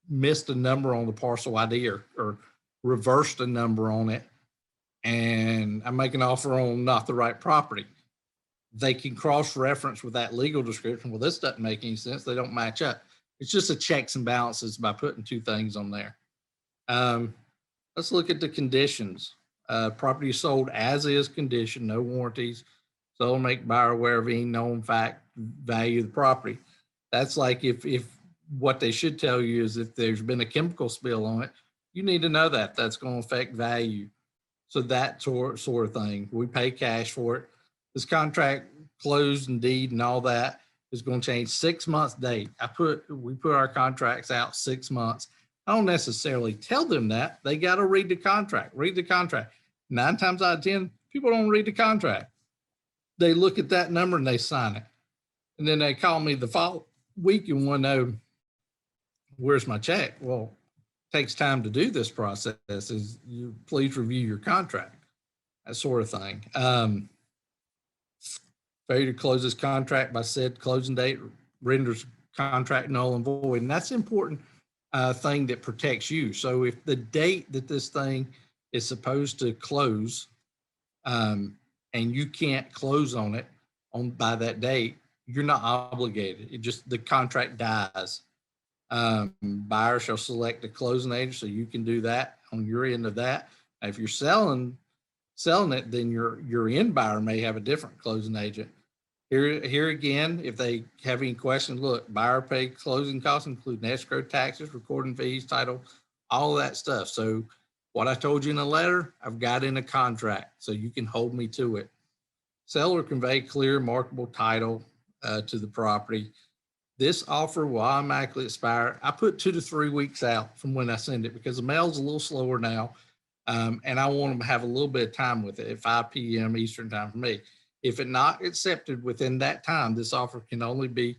Speaker 1: missed a number on the parcel ID or reversed a number on it, and I make an offer on not the right property. They can cross-reference with that legal description. Well, this doesn't make any sense. They don't match up. It's just a checks and balances by putting two things on there. Let's look at the conditions. Property sold as is condition, no warranties. Seller make buyer aware of any known fact value of the property. That's like if what they should tell you is if there's been a chemical spill on it, you need to know that that's going to affect value. So that sort of thing. We pay cash for it. This contract closed and deed and all that is going to change 6 months date. We put our contracts out 6 months. I don't necessarily tell them that. They got to read the contract. 9 times out of 10, people don't read the contract. They look at that number and they sign it. And then they call me the following week and want to know, where's my check? Well, it takes time to do this process. You please review your contract, that sort of thing. Failure to close this contract by said closing date renders contract null and void. And that's an important thing that protects you. So if the date that this thing is supposed to close and you can't close on it by that date, you're not obligated. The contract dies. Buyer shall select a closing agent, so you can do that on your end of that. Now, if you're selling it, then your end buyer may have a different closing agent. Here again, if they have any questions, look, buyer paid closing costs, including escrow taxes, recording fees, title, all of that stuff. So what I told you in the letter, I've got in a contract, so you can hold me to it. Seller convey clear, markable title to the property. This offer will automatically expire. I put 2 to 3 weeks out from when I send it because the mail's a little slower now. And I want them to have a little bit of time with it at 5 p.m. Eastern time for me. If it not accepted within that time, this offer can only be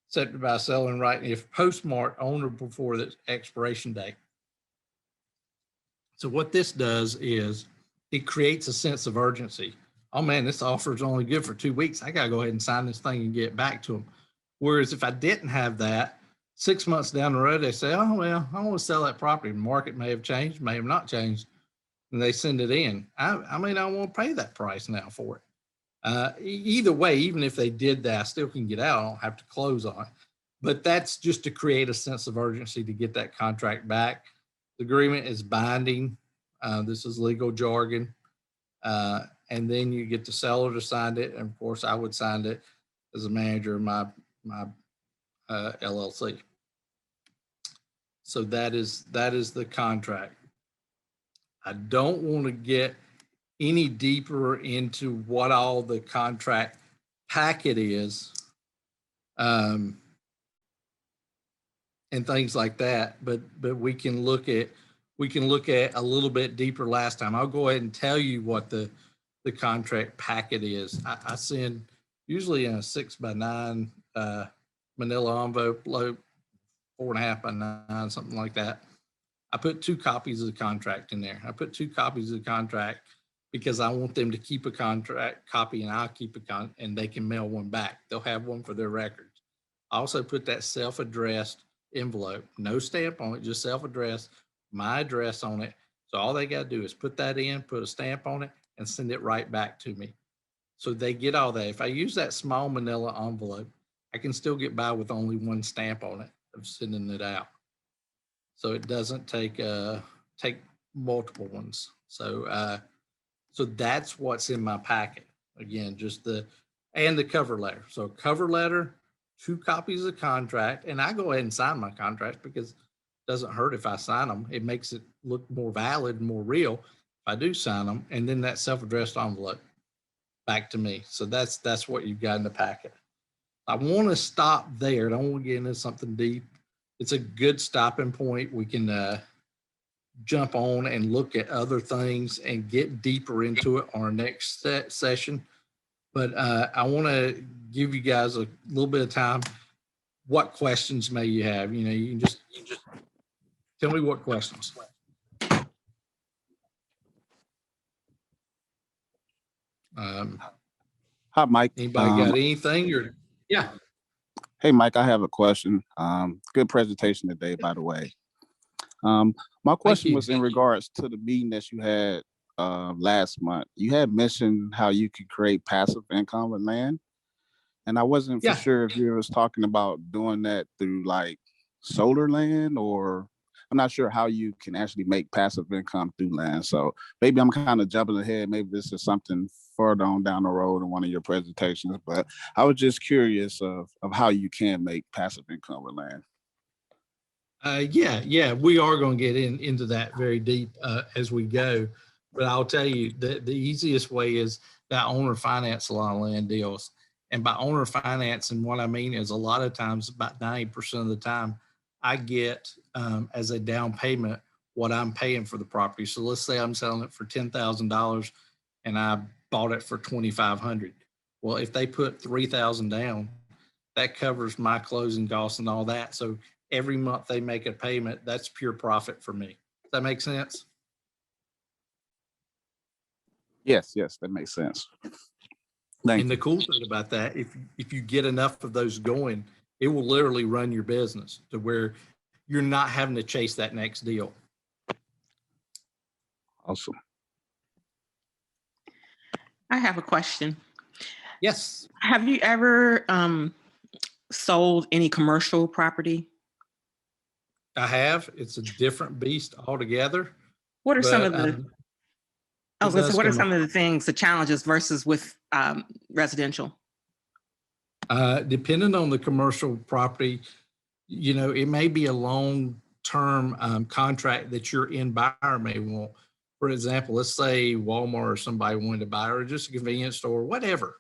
Speaker 1: accepted by seller in writing if postmarked on or before the expiration date. So what this does is it creates a sense of urgency. oh man, this offer is only good for 2 weeks. I got to go ahead and sign this thing and get it back to them. Whereas if I didn't have that, 6 months down the road, they say, oh, well, I want to sell that property. The market may have changed, may have not changed. And they send it in. I may not want to pay that price now for it. Either way, even if they did that, I still can get out. I don't have to close on it. But that's just to create a sense of urgency to get that contract back. The agreement is binding. This is legal jargon. And then you get the seller to sign it. And of course, I would sign it as a manager of my LLC. So that is the contract. I don't want to get any deeper into what all the contract packet is, and things like that. But we can look at a little bit deeper last time. I'll go ahead and tell you what the contract packet is. I send usually in a 6x9 manila envelope, 4.5 by 9, something like that. I put 2 copies of the contract in there. I put 2 copies of the contract because I want them to keep a contract copy and I'll keep and they can mail one back. They'll have one for their records. I also put that self-addressed envelope, no stamp on it, just self-addressed, my address on it. So all they got to do is put that in, put a stamp on it, and send it right back to me. So they get all that. If I use that small manila envelope, I can still get by with only 1 stamp on it of sending it out. So it doesn't take multiple ones. So that's what's in my packet. Again, just the cover letter. So cover letter, 2 copies of contract, and I go ahead and sign my contracts because it doesn't hurt if I sign them. It makes it look more valid and more real if I do sign them. And then that self-addressed envelope back to me. So that's what you've got in the packet. I want to stop there. I don't want to get into something deep. It's a good stopping point. We can jump on and look at other things and get deeper into it on our next session. But I want to give you guys a little bit of time. What questions may you have? You can just tell me what questions.
Speaker 4: Hi, Mike.
Speaker 1: Anybody got anything? Yeah.
Speaker 4: Hey, Mike, I have a question. Good presentation today, by the way. My question was in regards to the meeting that you had last month. You had mentioned how you could create passive income with land. And I wasn't for sure if you was talking about doing that through like solar land, or I'm not sure how you can actually make passive income through land. So maybe I'm kind of jumping ahead. Maybe this is something further on down the road in one of your presentations, but I was just curious of how you can make passive income with land.
Speaker 1: Yeah, we are going to get into that very deep as we go. But I'll tell you that the easiest way is that owner finance a lot of land deals. And by owner finance, and what I mean is a lot of times, about 90% of the time, I get as a down payment what I'm paying for the property. So let's say I'm selling it for $10,000 and I bought it for $2,500. Well, if they put $3,000 down, that covers my closing costs and all that. So every month they make a payment, that's pure profit for me. Does that make sense?
Speaker 4: Yes, that makes sense.
Speaker 1: And the cool thing about that, if you get enough of those going, it will literally run your business to where you're not having to chase that next deal.
Speaker 4: Awesome.
Speaker 5: I have a question.
Speaker 1: Yes.
Speaker 5: Have you ever sold any commercial property?
Speaker 1: I have. It's a different beast altogether.
Speaker 5: What are some of the, I was going to say, what are some of the things, the challenges versus with residential?
Speaker 1: Depending on the commercial property, it may be a long-term contract that your end buyer may want. For example, let's say Walmart or somebody wanted to buy, or just a convenience store, whatever.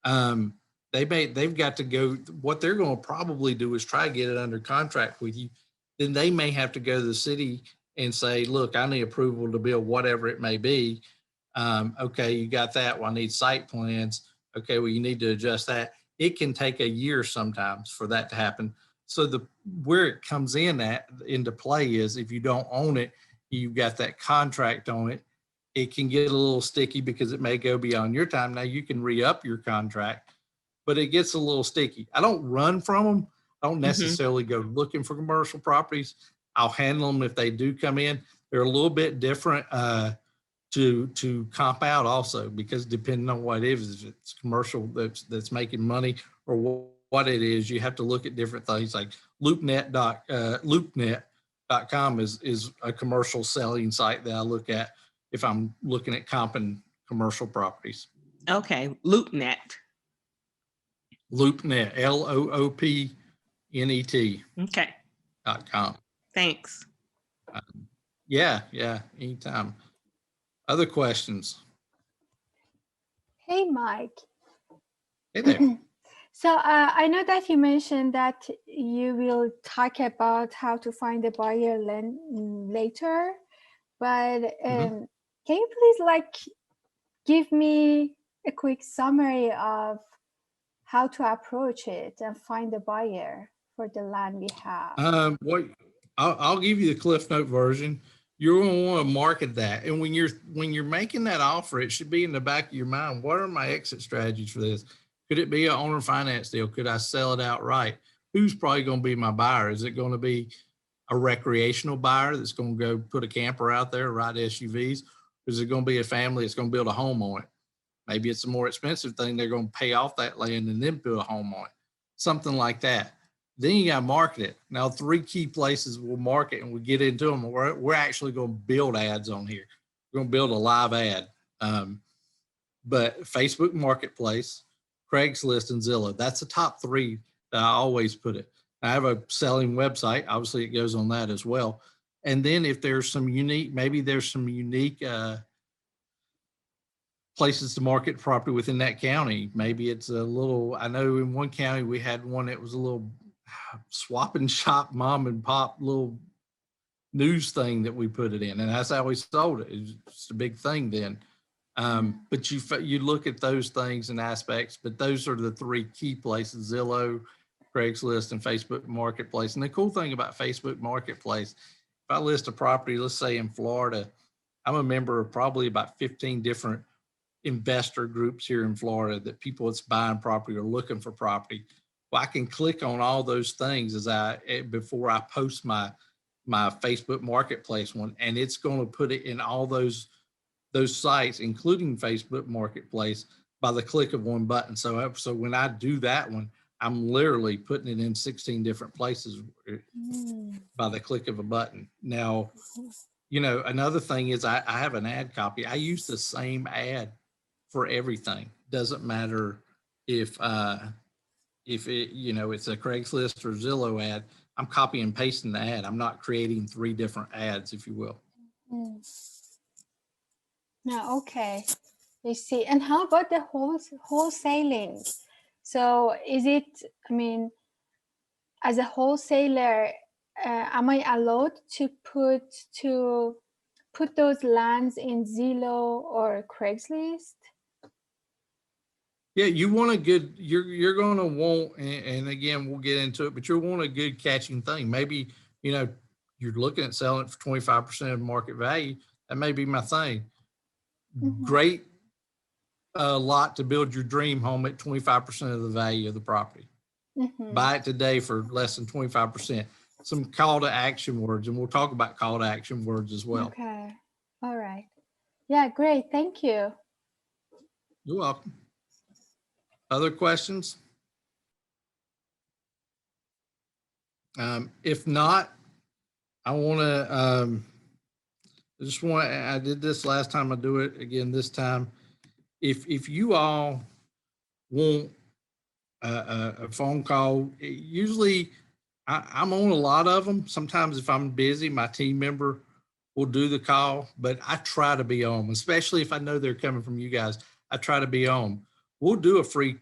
Speaker 1: They've got to go. What they're going to probably do is try to get it under contract with you. Then they may have to go to the city and say, look, I need approval to build whatever it may be. Okay, you got that. Well, I need site plans. Okay, well, you need to adjust that. It can take a year sometimes for that to happen. So where it comes into play is if you don't own it, you've got that contract on it. it can get a little sticky because it may go beyond your time. Now you can re-up your contract, but it gets a little sticky. I don't run from them. I don't necessarily go looking for commercial properties. I'll handle them if they do come in. They're a little bit different to comp out also, because depending on what it is, if it's commercial that's making money or what it is, you have to look at different things. Like loopnet.com is a commercial selling site that I look at if I'm looking at comping commercial properties.
Speaker 5: Okay, LoopNet.
Speaker 1: LoopNet, LoopNet.com.
Speaker 5: Okay, thanks.
Speaker 1: Yeah, anytime. Other questions?
Speaker 2: Hey, Mike.
Speaker 1: Hey there.
Speaker 2: So I know that you mentioned that you will talk about how to find a buyer later, but can you please give me a quick summary of how to approach it and find a buyer for the land we have?
Speaker 1: I'll give you the Cliff Note version. You're going to want to market that, and when you're making that offer, it should be in the back of your mind. What are my exit strategies for this? Could it be an owner finance deal? Could I sell it outright? Who's probably going to be my buyer? Is it going to be a recreational buyer that's going to go put a camper out there, ride SUVs? Or is it going to be a family that's going to build a home on it? Maybe it's a more expensive thing. They're going to pay off that land and then build a home on it. Something like that. Then you got to market it. Now, 3 key places we'll market, and we get into them. We're actually going to build ads on here. We're going to build a live ad. But Facebook Marketplace, Craigslist, and Zillow, that's the top 3 that I always put it. I have a selling website. Obviously, it goes on that as well. And then if there's some unique, maybe there's some unique places to market property within that county. Maybe it's a little, I know in one county we had one that was a little swap and shop, mom and pop little news thing that we put it in. And that's how we sold it. It's just a big thing then. But you look at those things and aspects, but those are the 3 key places: Zillow, Craigslist, and Facebook Marketplace. And the cool thing about Facebook Marketplace, if I list a property, let's say in Florida, I'm a member of probably about 15 different investor groups here in Florida that people that's buying property or looking for property. Well, I can click on all those things before I post my Facebook Marketplace one, and it's going to put it in all those sites, including Facebook Marketplace, by the click of one button. So when I do that one, I'm literally putting it in 16 different places by the click of a button. Now, another thing is I have an ad copy. I use the same ad for everything. Doesn't matter if it's a Craigslist or Zillow ad. I'm copy and pasting the ad. I'm not creating 3 different ads, if you will.
Speaker 2: No, okay. You see. And how about the wholesaling? So is it, as a wholesaler, am I allowed to put those lands in Zillow or Craigslist?
Speaker 1: Yeah, you want a good, you're going to want, and again, we'll get into it, but you want a good catching thing. Maybe, you're looking at selling it for 25% of market value. That may be my thing. Great lot to build your dream home at 25% of the value of the property. Buy it today for less than 25%. Some call to action words, and we'll talk about call to action words as well.
Speaker 2: Okay. All right. Yeah, great. Thank you.
Speaker 1: You're welcome. Other questions? If not, I did this last time, I do it again this time. If you all want a phone call, usually I'm on a lot of them. Sometimes if I'm busy, my team member will do the call, but I try to be on, especially if I know they're coming from you guys. I try to be on. We'll do a free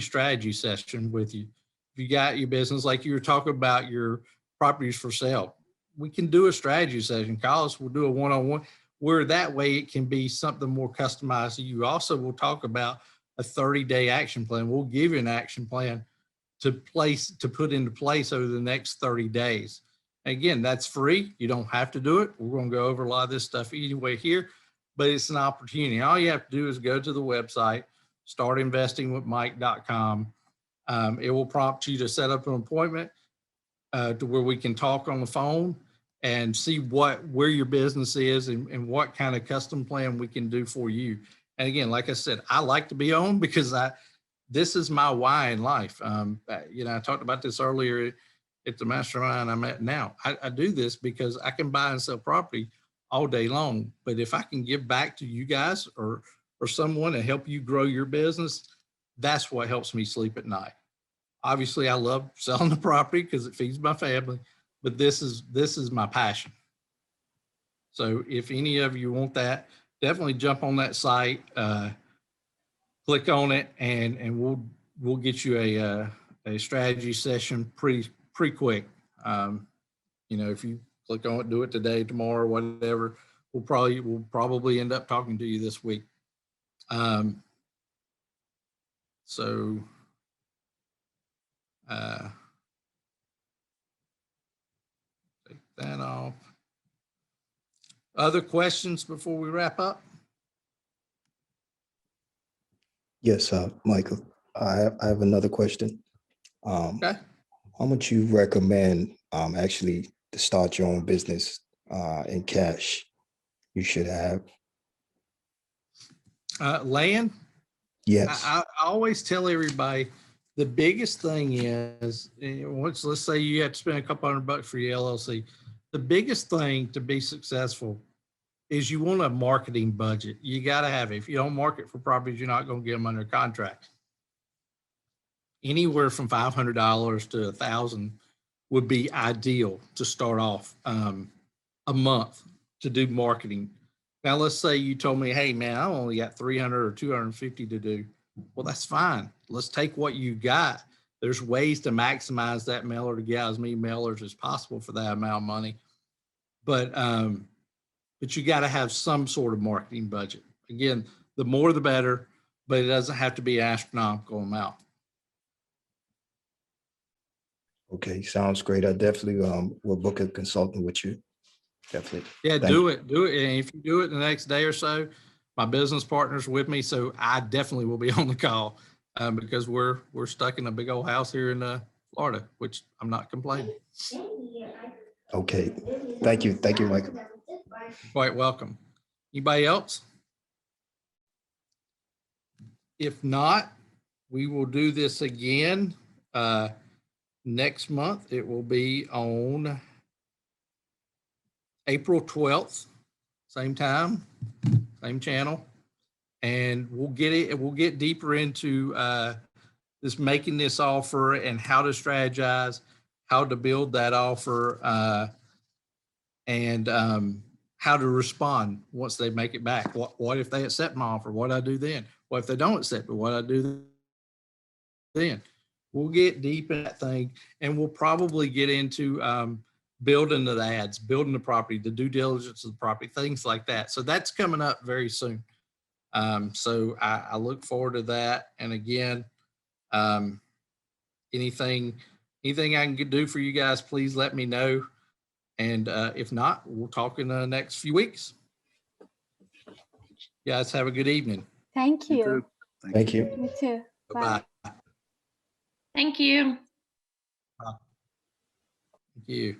Speaker 1: strategy session with you. If you got your business, like you were talking about your properties for sale, we can do a strategy session. Call us, we'll do a one-on-one, where that way it can be something more customized to you. Also, we'll talk about a 30-day action plan. We'll give you an action plan to put into place over the next 30 days. Again, that's free. You don't have to do it. We're going to go over a lot of this stuff anyway here, but it's an opportunity. All you have to do is go to the website, startinvestingwithmike.com. It will prompt you to set up an appointment to where we can talk on the phone and see where your business is and what kind of custom plan we can do for you. And again, like I said, I like to be on because this is my why in life. You know, I talked about this earlier at the mastermind I'm at now. I do this because I can buy and sell property all day long. But if I can give back to you guys or someone to help you grow your business, that's what helps me sleep at night. Obviously, I love selling the property because it feeds my family, but this is my passion. So if any of you want that, definitely jump on that site, click on it, and we'll get you a strategy session pretty quick. You know, if you click on it, do it today, tomorrow, whatever, we'll probably end up talking to you this week. So take that off. Other questions before we wrap up?
Speaker 3: Yes, Michael, I have another question.
Speaker 1: Okay.
Speaker 3: How much you recommend actually to start your own business in cash you should have?
Speaker 1: Land?
Speaker 3: Yes.
Speaker 1: I always tell everybody the biggest thing is let's say you have to spend a couple $100 for your LLC. The biggest thing to be successful is you want a marketing budget. You got to have it. If you don't market for properties, you're not going to get them under contract. Anywhere from $500 to $1,000 would be ideal to start off a month to do marketing. Now, let's say you told me, hey, man, I only got 300 or 250 to do. Well, that's fine. Let's take what you got. There's ways to maximize that mailer to get as many mailers as possible for that amount of money. But you got to have some sort of marketing budget. Again, the more the better, but it doesn't have to be an astronomical amount.
Speaker 3: Okay, sounds great. I definitely will book a consultant with you. Definitely.
Speaker 1: Yeah,
Speaker 3: Thank
Speaker 1: do
Speaker 3: you.
Speaker 1: it. And if you do it the next day or so, my business partner's with me, so I definitely will be on the call because we're stuck in a big old house here in Florida, which I'm not complaining.
Speaker 3: Okay, thank you. Thank you, Michael.
Speaker 1: You're quite welcome. Anybody else? If not, we will do this again next month. It will be on April 12th, same time, same channel. And we'll get deeper into making this offer and how to strategize, how to build that offer, and how to respond once they make it back. What if they accept my offer? What do I do then? What if they don't accept it? What do I do then? We'll get deep in that thing, and we'll probably get into building the ads, building the property, the due diligence of the property, things like that. So that's coming up very soon. So I look forward to that. And again, anything I can do for you guys, please let me know. And if not, we'll talk in the next few weeks. You guys have a good evening.
Speaker 2: Thank you.
Speaker 3: Thank you.
Speaker 2: You too.
Speaker 1: Bye-bye.
Speaker 2: Bye.
Speaker 6: Thank you.
Speaker 1: Thank you.